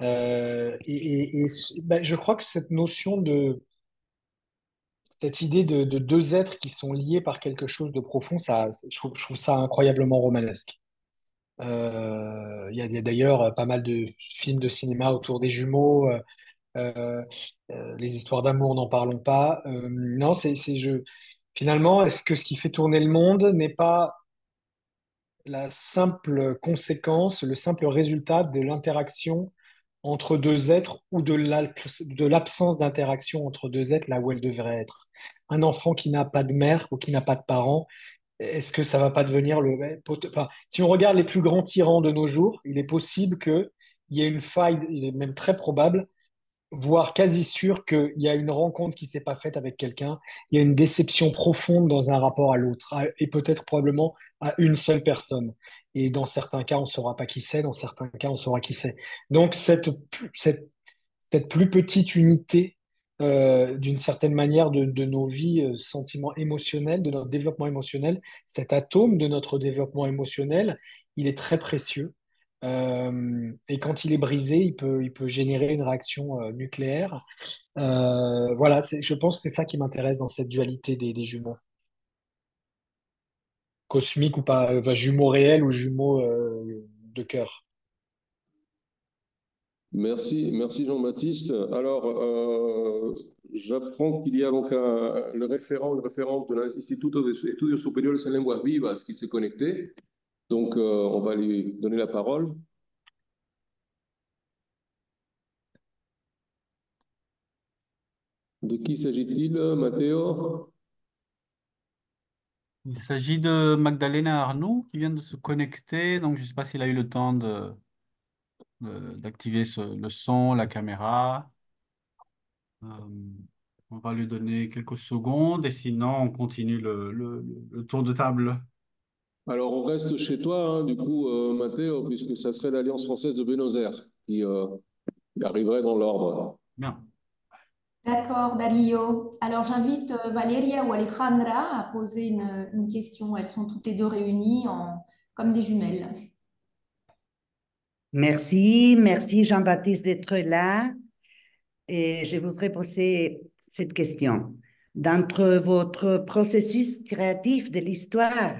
Ben, je crois que cette idée de deux êtres qui sont liés par quelque chose de profond, je trouve ça incroyablement romanesque. Il y a d'ailleurs pas mal de films de cinéma autour des jumeaux. Euh, les histoires d'amour, n'en parlons pas. Non, finalement, est-ce que ce qui fait tourner le monde n'est pas la simple conséquence, le simple résultat de l'interaction entre deux êtres ou de l'absence d'interaction entre deux êtres là où elle devrait être? Un enfant qui n'a pas de mère ou qui n'a pas de parents, est-ce que ça va pas devenir enfin, si on regarde les plus grands tyrans de nos jours, il est possible qu'il y ait une faille, il est même très probable voire quasi sûr qu'il y a une rencontre qui s'est pas faite avec quelqu'un, il y a une déception profonde dans un rapport à l'autre, et peut-être probablement à une seule personne. Et dans certains cas, on ne saura pas qui c'est, dans certains cas, on saura qui c'est. Donc cette plus petite unité, d'une certaine manière, de nos vies, sentiments émotionnels, de notre développement émotionnel, cet atome de notre développement émotionnel, il est très précieux. Et quand il est brisé, il peut générer une réaction nucléaire. Voilà, je pense que c'est ça qui m'intéresse dans cette dualité des jumeaux. Cosmiques ou pas, jumeaux réels ou jumeaux de cœur. Merci Jean-Baptiste. Alors, j'apprends qu'il y a donc le référent, une référente de l'Institut de Estudios Superiores en Lenguas Vivas qui s'est connecté. Donc, on va lui donner la parole. De qui s'agit-il, Matteo? Il s'agit de Magdalena Arnoux qui vient de se connecter. Donc, je ne sais pas s'il a eu le temps d'activer le son, la caméra. Euh, on va lui donner quelques secondes et sinon, on continue le tour de table. Alors, on reste chez toi, hein, du coup, Matteo, puisque ça serait l'Alliance française de Buenos Aires qui arriverait dans l'ordre. Bien. D'accord, Dario. Alors j'invite Valeria ou Alejandra à poser une question. Elles sont toutes les deux réunies comme des jumelles. Merci Jean-Baptiste d'être là. Et je voudrais poser cette question. D'entre votre processus créatif de l'histoire,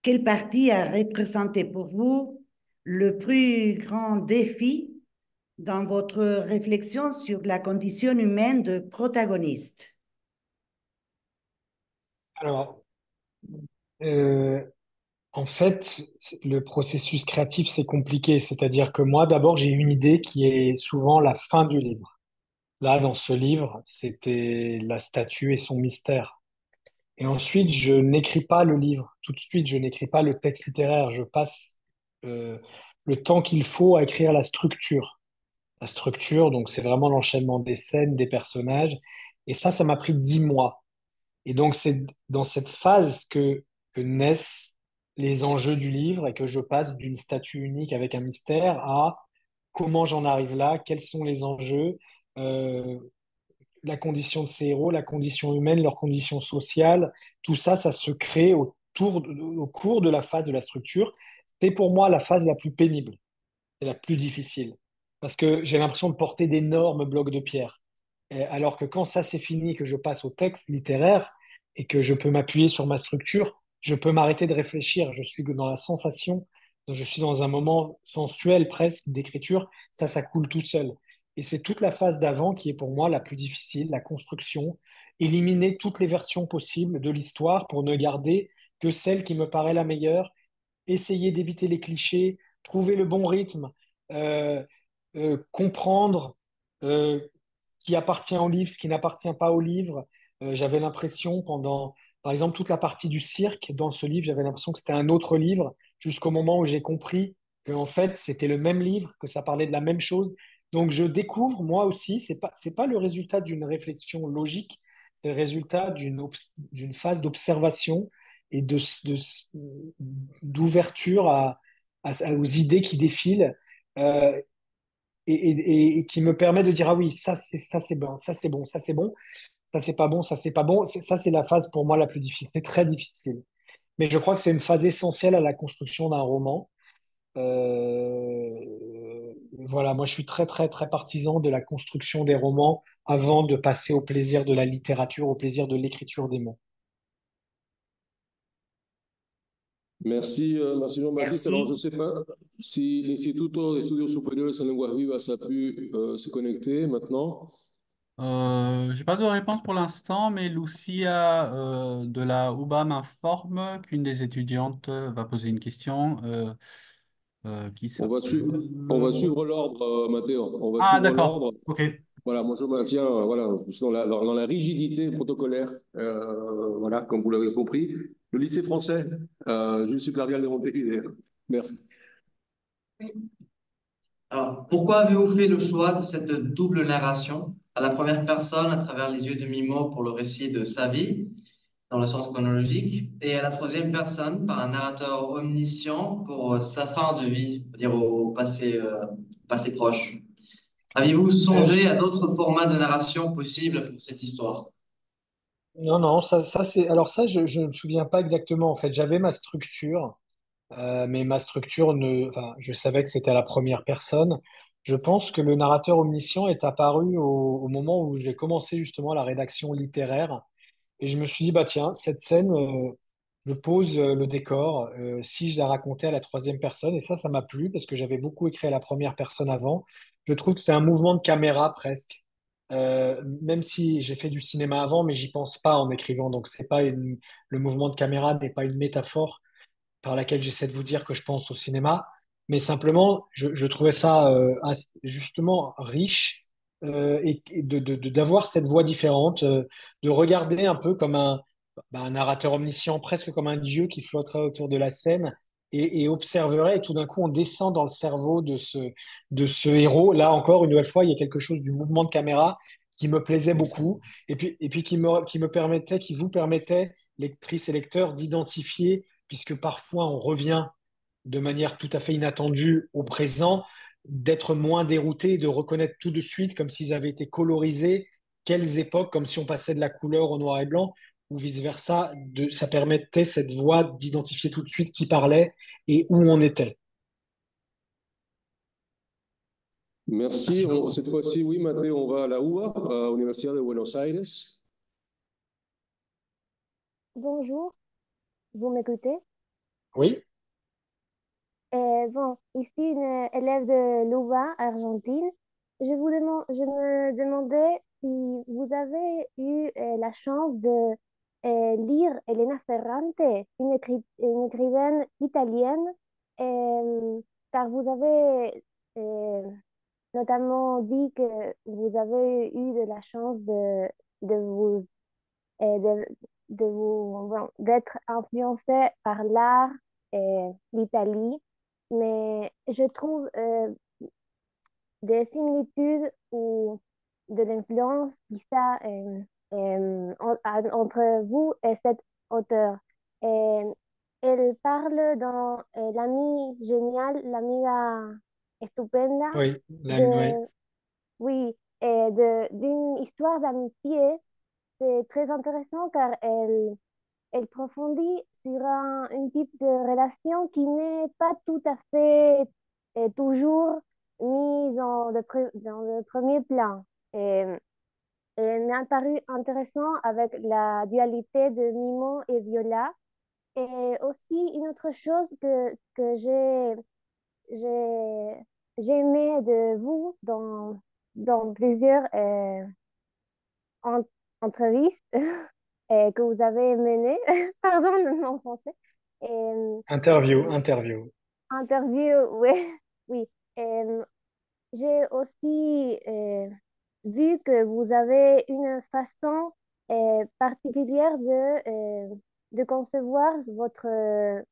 quelle partie a représenté pour vous le plus grand défi dans votre réflexion sur la condition humaine de protagoniste? Alors, euh, en fait, le processus créatif, c'est compliqué. C'est-à-dire que moi, d'abord, j'ai une idée qui est souvent la fin du livre. Là, dans ce livre, c'était la statue et son mystère. Et ensuite, je n'écris pas le livre. Tout de suite, je n'écris pas le texte littéraire. Je passe euh, le temps qu'il faut à écrire la structure. La structure, donc, c'est vraiment l'enchaînement des scènes, des personnages. Et ça m'a pris 10 mois. Et donc, c'est dans cette phase que naissent les enjeux du livre et que je passe d'une statue unique avec un mystère à comment j'en arrive là, quels sont les enjeux, euh, la condition de ces héros, la condition humaine, leur condition sociale, tout ça, ça se crée au cours de la phase de la structure. C'est pour moi la phase la plus pénible, c'est la plus difficile, parce que j'ai l'impression de porter d'énormes blocs de pierre. Alors que quand ça c'est fini, que je passe au texte littéraire et que je peux m'appuyer sur ma structure, je peux m'arrêter de réfléchir. Je suis dans la sensation, je suis dans un moment sensuel presque d'écriture, ça coule tout seul. Et c'est toute la phase d'avant qui est pour moi la plus difficile, la construction, éliminer toutes les versions possibles de l'histoire pour ne garder que celle qui me paraît la meilleure, essayer d'éviter les clichés, trouver le bon rythme, euh, comprendre euh, ce qui appartient au livre, ce qui n'appartient pas au livre. J'avais l'impression par exemple, toute la partie du cirque dans ce livre, j'avais l'impression que c'était un autre livre jusqu'au moment où j'ai compris qu'en fait, c'était le même livre, que ça parlait de la même chose. Donc, je découvre, moi aussi, c'est pas le résultat d'une réflexion logique, c'est le résultat d'une phase d'observation et d'ouverture aux idées qui défilent. Euh, et qui me permet de dire, ah oui, ça c'est bon, ça c'est bon, ça c'est bon, ça c'est pas bon, ça c'est pas bon. Ça, c'est la phase pour moi la plus difficile. C'est très difficile. Mais je crois que c'est une phase essentielle à la construction d'un roman. Voilà, moi je suis très partisan de la construction des romans avant de passer au plaisir de la littérature, au plaisir de l'écriture des mots. Merci Jean-Baptiste. Alors, je ne sais pas si l'Instituto de Estudios Superiores en Lenguas Vivas a pu se connecter maintenant. J'ai pas de réponse pour l'instant, mais Lucia de la UBA m'informe qu'une des étudiantes va poser une question. Qui On va suivre l'ordre, Matteo. On va Ah, suivre d'accord. l'ordre. Ok. Voilà, moi je maintiens, voilà, dans la rigidité protocolaire, voilà, comme vous l'avez compris. Le lycée français, Jules Supervial de Montevideo. Merci. Alors, pourquoi avez-vous fait le choix de cette double narration, à la première personne à travers les yeux de Mimo pour le récit de sa vie, dans le sens chronologique, et à la troisième personne par un narrateur omniscient pour sa fin de vie, c'est-à-dire au passé proche? Aviez-vous songé à d'autres formats de narration possibles pour cette histoire? Non, non, ça c'est. Alors ça, je ne me souviens pas exactement. En fait, j'avais ma structure, mais ma structure ne. Enfin, je savais que c'était à la première personne. Je pense que le narrateur omniscient est apparu au moment où j'ai commencé justement la rédaction littéraire. Et je me suis dit, bah tiens, cette scène, je pose le décor, si je la racontais à la troisième personne. Et ça m'a plu parce que j'avais beaucoup écrit à la première personne avant. Je trouve que c'est un mouvement de caméra presque. Même si j'ai fait du cinéma avant, mais j'y pense pas en écrivant. Donc c'est pas le mouvement de caméra n'est pas une métaphore par laquelle j'essaie de vous dire que je pense au cinéma, mais simplement, je trouvais ça justement riche et d'avoir cette voix différente, de regarder un peu comme un narrateur omniscient, presque comme un dieu qui flotterait autour de la scène et observerait, et tout d'un coup, on descend dans le cerveau de ce héros. Là encore, une nouvelle fois, il y a quelque chose du mouvement de caméra qui me plaisait beaucoup, et puis qui me permettait, qui vous permettait, lectrices et lecteurs, d'identifier puisque parfois on revient de manière tout à fait inattendue au présent, d'être moins dérouté, de reconnaître tout de suite comme s'ils avaient été colorisés, quelles époques, comme si on passait de la couleur au noir et blanc, ou vice-versa, ça permettait cette voix d'identifier tout de suite qui parlait et où on était. Merci. Cette fois-ci, oui, Mathieu, on va à la UBA, à l'Université de Buenos Aires. Bonjour, vous m'écoutez? Oui, Bon, ici une élève de l'UBA, Argentine. Je me demandais si vous avez eu la chance de lire Elena Ferrante, une écrivaine italienne, car vous avez notamment dit que vous avez eu de la chance de vous et bon, d'être influencé par l'art et l'Italie. Mais je trouve des similitudes ou de l'influence qui ça entre vous et cet auteur. Et elle parle dans L'ami génial, l'amiga estupenda, oui, oui. de, oui, d'une histoire d'amitié. C'est très intéressant car elle profondit sur un type de relation qui n'est pas tout à fait toujours mise dans le premier plan. Et elle m'a paru intéressant avec la dualité de Mimo et Viola. Et aussi une autre chose que j'ai, j'ai aimé de vous dans plusieurs en- entrevistes que vous avez menées, pardon le nom français, et, Interview. interview, oui, oui. Et, j'ai aussi vu que vous avez une façon particulière de concevoir votre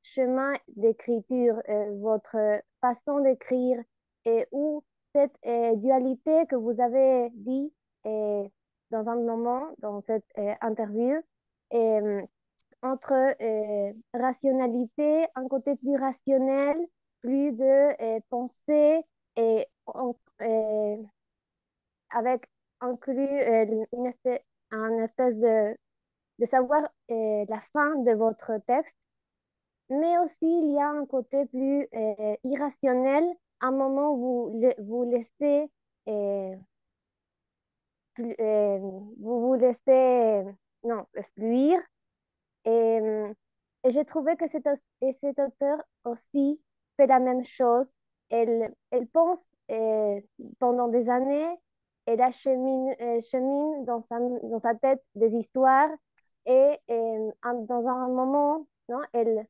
chemin d'écriture, votre façon d'écrire, et où cette dualité que vous avez dit dans un moment, dans cette interview, euh, entre rationalité, un côté plus rationnel, plus de pensée et avec inclus un espèce de savoir la fin de votre texte, mais aussi il y a un côté plus irrationnel, un moment où vous laissez euh, vous laissez non, fluir et, et j'ai trouvé que cet auteur aussi fait la même chose. Elle pense pendant des années, elle chemine dans sa tête des histoires et dans un moment, non, elle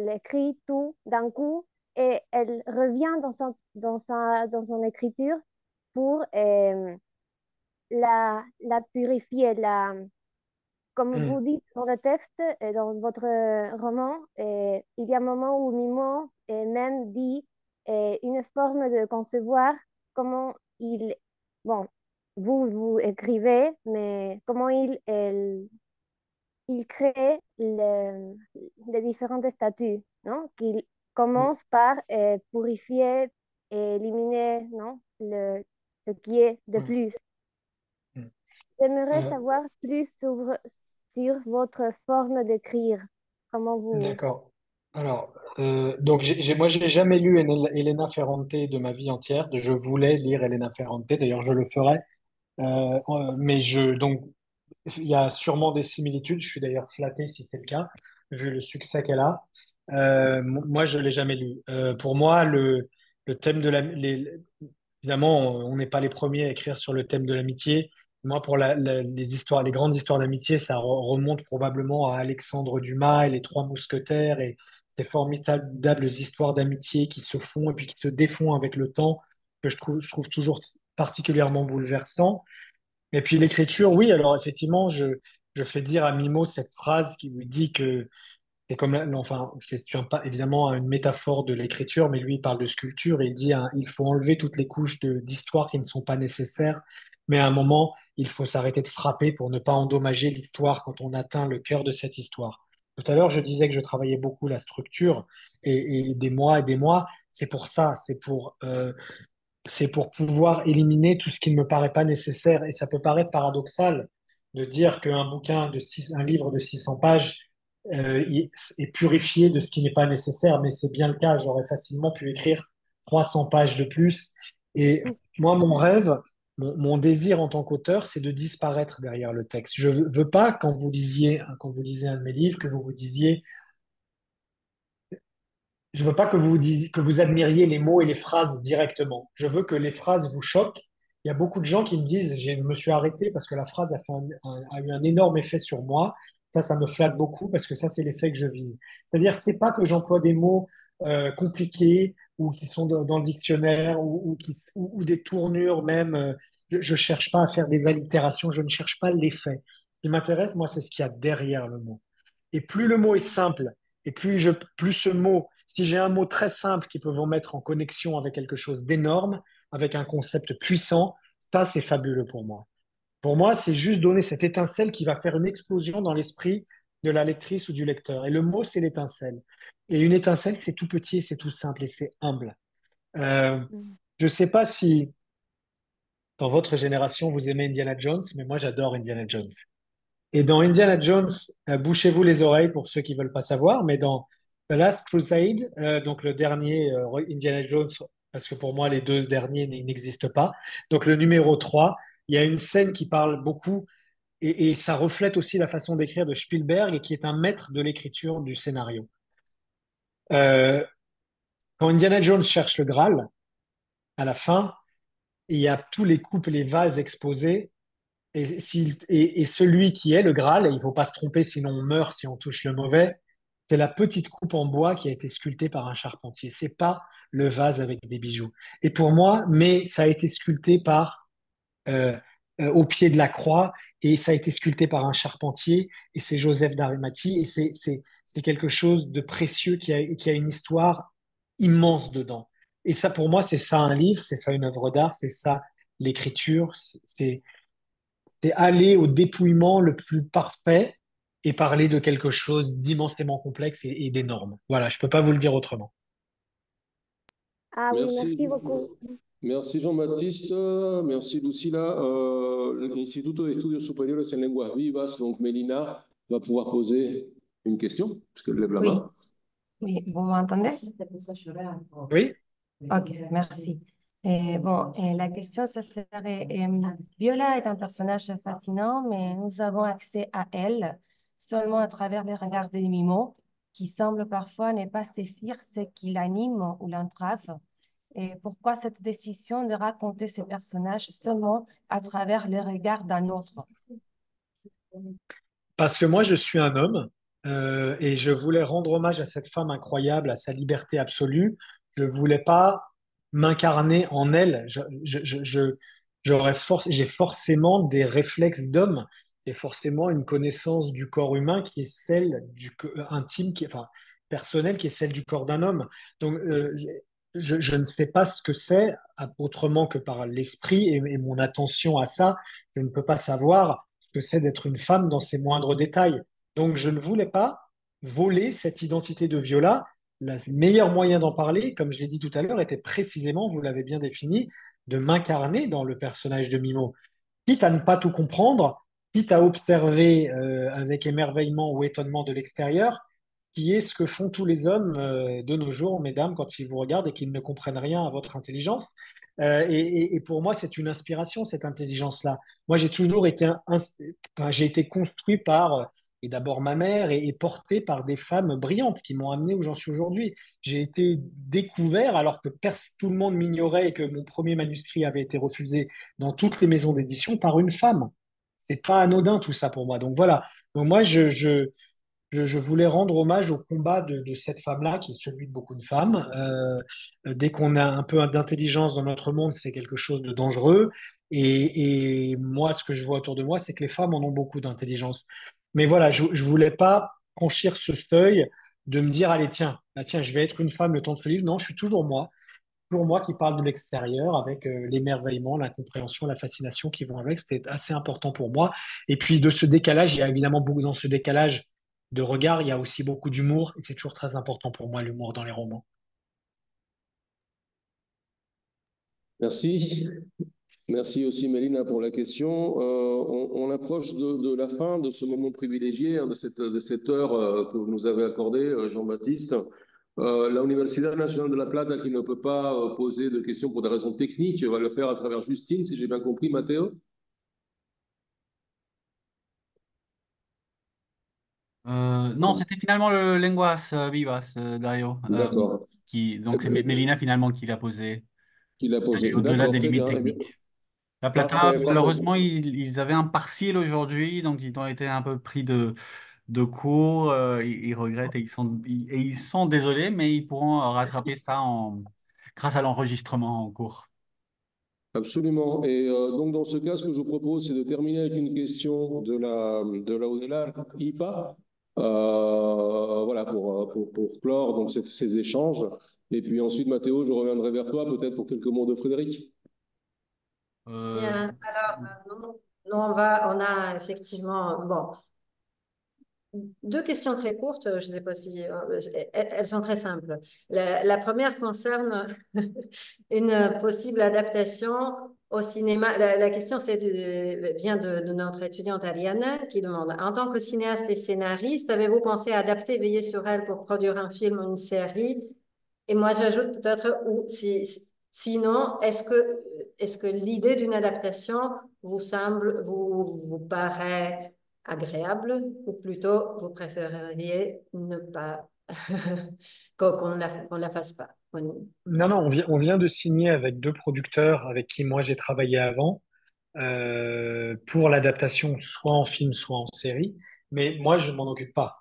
écrit tout d'un coup et elle revient dans son écriture pour la purifier, comme Hmm. vous dites dans le texte, et dans votre roman, il y a un moment où Mimo même dit une forme de concevoir comment bon, vous écrivez, mais comment il crée les différents statuts, non? Qu'il commence par purifier et éliminer, non? Ce qui est de Mm. plus. Mm. J'aimerais Euh, savoir plus sur votre forme d'écrire. Comment vous... d'accord. Alors, donc moi, j'ai jamais lu Elena Ferrante de ma vie entière. Je voulais lire Elena Ferrante, d'ailleurs, je le ferai. Mais donc, il y a sûrement des similitudes. Je suis d'ailleurs flatté si c'est le cas, vu le succès qu'elle a. Moi, je l'ai jamais lu. Pour moi, le thème de évidemment, on n'est pas les premiers à écrire sur le thème de l'amitié. Moi, pour les histoires, les grandes histoires d'amitié, ça remonte probablement à Alexandre Dumas et les Trois Mousquetaires et ces formidables histoires d'amitié qui se font et puis qui se défont avec le temps, que je trouve toujours particulièrement bouleversant. Et puis l'écriture, oui, alors effectivement, je fais dire à Mimo cette phrase qui lui dit que c'est comme, enfin, c'est pas évidemment une métaphore de l'écriture, mais lui, il parle de sculpture et il dit, hein, il faut enlever toutes les couches d'histoire qui ne sont pas nécessaires, mais à un moment, il faut s'arrêter de frapper pour ne pas endommager l'histoire quand on atteint le cœur de cette histoire. Tout à l'heure, je disais que je travaillais beaucoup la structure et des mois et des mois. C'est pour ça, c'est pour pouvoir éliminer tout ce qui ne me paraît pas nécessaire. Et ça peut paraître paradoxal de dire qu'un un livre de 600 pages est purifié de ce qui n'est pas nécessaire, mais c'est bien le cas. J'aurais facilement pu écrire 300 pages de plus. Et moi, mon rêve, mon désir en tant qu'auteur, c'est de disparaître derrière le texte. Je veux pas, quand vous lisez un de mes livres, que vous vous disiez, je veux pas que vous disiez, que vous admiriez les mots et les phrases directement. Je veux que les phrases vous choquent. Il y a beaucoup de gens qui me disent, je me suis arrêté parce que la phrase a eu un énorme effet sur moi. Ça me flatte beaucoup parce que ça, c'est l'effet que je vis. C'est-à-dire, c'est pas que j'emploie des mots compliqués ou qui sont dans le dictionnaire ou des tournures même. Je cherche pas à faire des allitérations, je ne cherche pas l'effet. Ce qui m'intéresse, moi, c'est ce qu'il y a derrière le mot. Et plus le mot est simple, et plus ce mot, si j'ai un mot très simple qui peut vous mettre en connexion avec quelque chose d'énorme, avec un concept puissant, ça, c'est fabuleux pour moi. Pour moi, c'est juste donner cette étincelle qui va faire une explosion dans l'esprit de la lectrice ou du lecteur. Et le mot, c'est l'étincelle. Et une étincelle, c'est tout petit, c'est tout simple et c'est humble. Je ne sais pas si dans votre génération, vous aimez Indiana Jones, mais moi, j'adore Indiana Jones. Et dans Indiana Jones, bouchez-vous les oreilles pour ceux qui veulent pas savoir, mais dans The Last Crusade, donc le dernier Indiana Jones, parce que pour moi les deux derniers n'existent pas, donc le numéro 3, il y a une scène qui parle beaucoup et ça reflète aussi la façon d'écrire de Spielberg, qui est un maître de l'écriture du scénario. Euh, Quand Indiana Jones cherche le Graal, à la fin, il y a tous les coupes et les vases exposés. Et celui qui est le Graal, et il ne faut pas se tromper, sinon on meurt si on touche le mauvais, c'est la petite coupe en bois qui a été sculptée par un charpentier. C'est pas le vase avec des bijoux. Et pour moi, mais ça a été sculpté euh, au pied de la croix, et ça a été sculpté par un charpentier, et c'est Joseph d'Arimathie, et c'est quelque chose de précieux qui a une histoire immense dedans. Et ça, pour moi, c'est ça un livre, c'est ça une œuvre d'art, c'est ça l'écriture, c'est aller au dépouillement le plus parfait et parler de quelque chose d'immensément complexe et d'énorme. Voilà, je peux pas vous le dire autrement. Ah oui, Merci. merci beaucoup. Merci Jean-Baptiste, merci Lucila. L'Instituto de Estudios Superiores en Lenguas Vivas, donc Mélina, va pouvoir poser une question, puisqu'elle lève la Oui, main. oui, vous m'entendez? Oui? Ok, merci. Bon, la question, ça serait, Viola est un personnage fascinant, mais nous avons accès à elle seulement à travers les regards des Mimo, qui semblent parfois ne pas saisir ce qui l'anime ou l'entrave. Et pourquoi cette décision de raconter ces personnages seulement à travers le regard d'un autre? Parce que moi, je suis un homme et je voulais rendre hommage à cette femme incroyable, à sa liberté absolue. Je voulais pas m'incarner en elle. J'ai forcément des réflexes d'homme et forcément une connaissance du corps humain qui est celle intime, enfin personnelle, qui est celle du corps d'un homme. Donc, je ne sais pas ce que c'est, autrement que par l'esprit et mon attention à ça. Je ne peux pas savoir ce que c'est d'être une femme dans ses moindres détails. Donc, je ne voulais pas voler cette identité de Viola. Le meilleur moyen d'en parler, comme je l'ai dit tout à l'heure, était précisément, vous l'avez bien défini, de m'incarner dans le personnage de Mimo. Quitte à ne pas tout comprendre, quitte à observer avec émerveillement ou étonnement de l'extérieur, qui est ce que font tous les hommes de nos jours, mesdames, quand ils vous regardent et qu'ils ne comprennent rien à votre intelligence. Et pour moi, c'est une inspiration, cette intelligence-là. Moi, j'ai toujours été, enfin, j'ai été construit par, et d'abord ma mère, et porté par des femmes brillantes qui m'ont amené où j'en suis aujourd'hui. J'ai été découvert alors que tout le monde m'ignorait et que mon premier manuscrit avait été refusé dans toutes les maisons d'édition par une femme. C'est pas anodin tout ça pour moi. Donc voilà. Donc moi, je voulais rendre hommage au combat de cette femme-là, qui est celui de beaucoup de femmes. Dès qu'on a un peu d'intelligence dans notre monde, c'est quelque chose de dangereux. Et moi, ce que je vois autour de moi, c'est que les femmes en ont beaucoup d'intelligence. Mais voilà, je voulais pas franchir ce seuil de me dire, allez, tiens, là, tiens, je vais être une femme le temps de ce livre. Non, je suis toujours moi qui parle de l'extérieur avec l'émerveillement, l'incompréhension, la fascination qui vont avec. C'était assez important pour moi. Et puis de ce décalage, il y a évidemment beaucoup dans ce décalage de regard, il y a aussi beaucoup d'humour et c'est toujours très important pour moi l'humour dans les romans. Merci. Merci aussi Mélina pour la question. On approche de la fin de ce moment privilégié, hein, de cette heure que vous nous avez accordée, Jean-Baptiste. La Universidad Nacional de La Plata, qui ne peut pas poser de questions pour des raisons techniques, va le faire à travers Justine, si j'ai bien compris, Mathéo. Non, c'était finalement le Lenguas Vivas, Dario. D'accord. Donc c'est Mélina finalement qui l'a posé, Qui l'a posé. au-delà D'accord, des très limites bien. Eh bien, techniques. La Plata, parfait, parfait. malheureusement, ils avaient un partiel aujourd'hui, donc ils ont été un peu pris de court. Ils regrettent et ils sont désolés, mais ils pourront rattraper ça grâce à l'enregistrement en cours. Absolument. Et donc, dans ce cas, ce que je vous propose, c'est de terminer avec une question de la Udela IPA, voilà, pour clore donc, ces échanges. Et puis ensuite, Mathéo, je reviendrai vers toi, peut-être pour quelques mots de Frédéric. Bien, alors, nous, on a effectivement, bon, deux questions très courtes, je ne sais pas si elles sont très simples. La première concerne une possible adaptation au cinéma. La question vient de notre étudiante Ariane qui demande, en tant que cinéaste et scénariste, avez-vous pensé à adapter, veiller sur elle pour produire un film ou une série? Et moi, j'ajoute peut-être, sinon, est-ce que l'idée d'une adaptation vous paraît agréable ou plutôt vous préféreriez ne pas qu'on la fasse pas? Non, non, on vient de signer avec deux producteurs avec qui moi j'ai travaillé avant pour l'adaptation, soit en film, soit en série. Mais moi, je m'en occupe pas.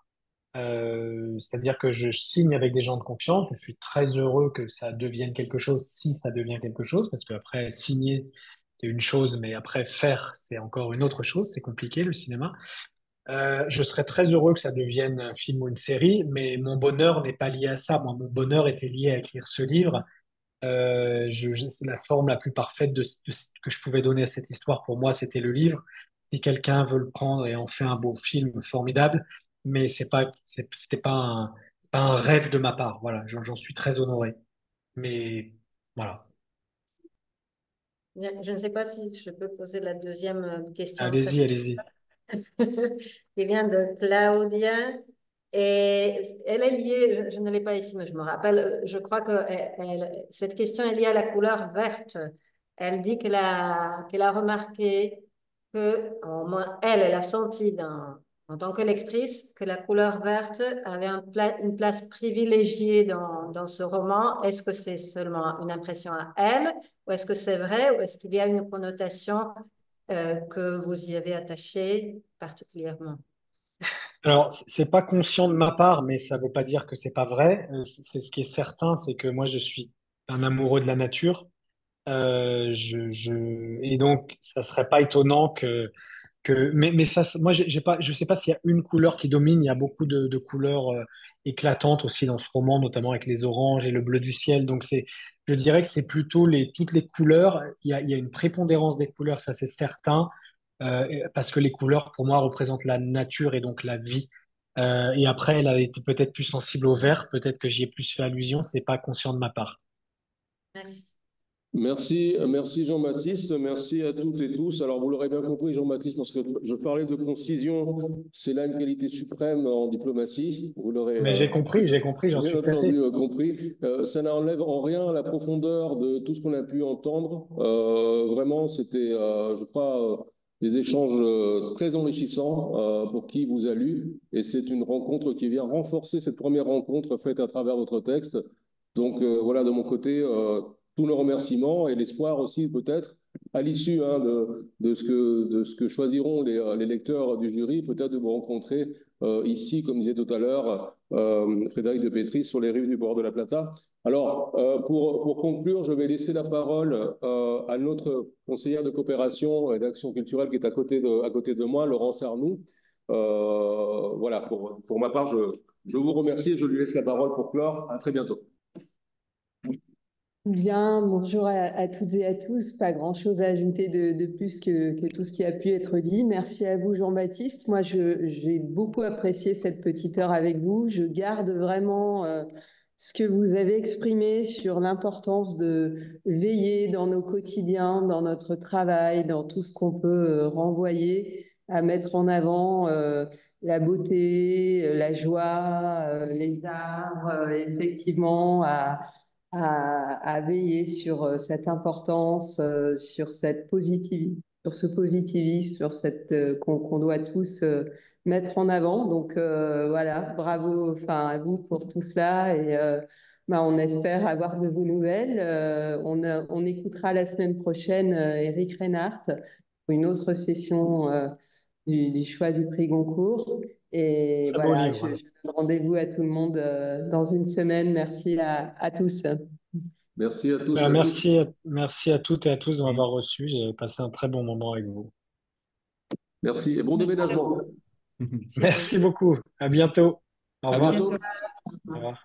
C'est-à-dire que je signe avec des gens de confiance. Je suis très heureux que ça devienne quelque chose si ça devient quelque chose, parce qu'après, signer, c'est une chose, mais après, faire, c'est encore une autre chose. C'est compliqué, le cinéma. Je serais très heureux que ça devienne un film ou une série, mais mon bonheur n'est pas lié à ça. Moi, mon bonheur était lié à écrire ce livre. C'est la forme la plus parfaite que je pouvais donner à cette histoire. Pour moi, c'était le livre. Si quelqu'un veut le prendre et en fait un beau film, formidable. Mais c'était pas un rêve de ma part. Voilà, j'en suis très honoré. Mais voilà. Je ne sais pas si je peux poser la deuxième question très Allez-y, allez-y. qui vient de Claudia. Et elle est liée, je ne l'ai pas ici, mais je me rappelle, je crois que cette question est liée à la couleur verte. Elle dit qu'elle a remarqué que, au moins elle a senti en tant que lectrice que la couleur verte avait une place privilégiée dans ce roman. Est-ce que c'est seulement une impression à elle, ou est-ce que c'est vrai, ou est-ce qu'il y a une connotation que vous y avez attachée particulièrement? Alors, c'est pas conscient de ma part, mais ça veut pas dire que c'est pas vrai. C'est ce qui est certain, c'est que moi, je suis un amoureux de la nature. Et donc, ça serait pas étonnant que Mais ça, moi, j'ai pas, je sais pas s'il y a une couleur qui domine. Il y a beaucoup de couleurs éclatantes aussi dans ce roman, notamment avec les oranges et le bleu du ciel. Donc je dirais que c'est plutôt toutes les couleurs. Il y a une prépondérance des couleurs, ça c'est certain, parce que les couleurs, pour moi, représentent la nature et donc la vie. Et après, elle a été peut-être plus sensible au vert. Peut-être que j'y ai plus fait allusion. C'est pas conscient de ma part. Merci. Merci Jean-Baptiste, merci à toutes et tous. Alors vous l'aurez bien compris Jean-Baptiste, lorsque je parlais de concision, c'est là une qualité suprême en diplomatie. Vous l'aurez Mais j'ai compris, j'en bien suis flatté. entendu compris. Ça n'enlève en rien la profondeur de tout ce qu'on a pu entendre. Vraiment, c'était, je crois, des échanges très enrichissants pour qui vous a lu. Et c'est une rencontre qui vient renforcer cette première rencontre faite à travers votre texte. Donc voilà, de mon côté, tous nos remerciements et l'espoir aussi peut-être à l'issue de ce que choisiront les lecteurs du jury, peut-être de vous rencontrer ici, comme disait tout à l'heure Frédéric de Petry, sur les rives du bord de la Plata. Alors, pour conclure, je vais laisser la parole à notre conseillère de coopération et d'action culturelle qui est à côté de moi, Laurence Arnoux. Voilà, pour ma part, je vous remercie et je lui laisse la parole pour clore. À très bientôt. Bien, bonjour à toutes et à tous. Pas grand-chose à ajouter de plus que tout ce qui a pu être dit. Merci à vous, Jean-Baptiste. Moi, j'ai beaucoup apprécié cette petite heure avec vous. Je garde vraiment ce que vous avez exprimé sur l'importance de veiller dans nos quotidiens, dans notre travail, dans tout ce qu'on peut renvoyer, à mettre en avant la beauté, la joie, les arts, effectivement, à veiller sur cette importance, sur cette sur ce positivisme, sur cette qu'on doit tous mettre en avant. Donc voilà, bravo, enfin à vous pour tout cela et bah, on espère avoir de vos nouvelles. On écoutera la semaine prochaine Eric Reinhardt pour une autre session du choix du prix Goncourt. Et Très beau voilà, livre. je donne rendez-vous à tout le monde dans une semaine. Merci à tous. Merci à tous et Ben, à toutes. merci à toutes et à tous de m'avoir reçu. J'ai passé un très bon moment avec vous. Merci et bon déménagement. Merci beaucoup. À bientôt. Au À revoir. bientôt. Au revoir.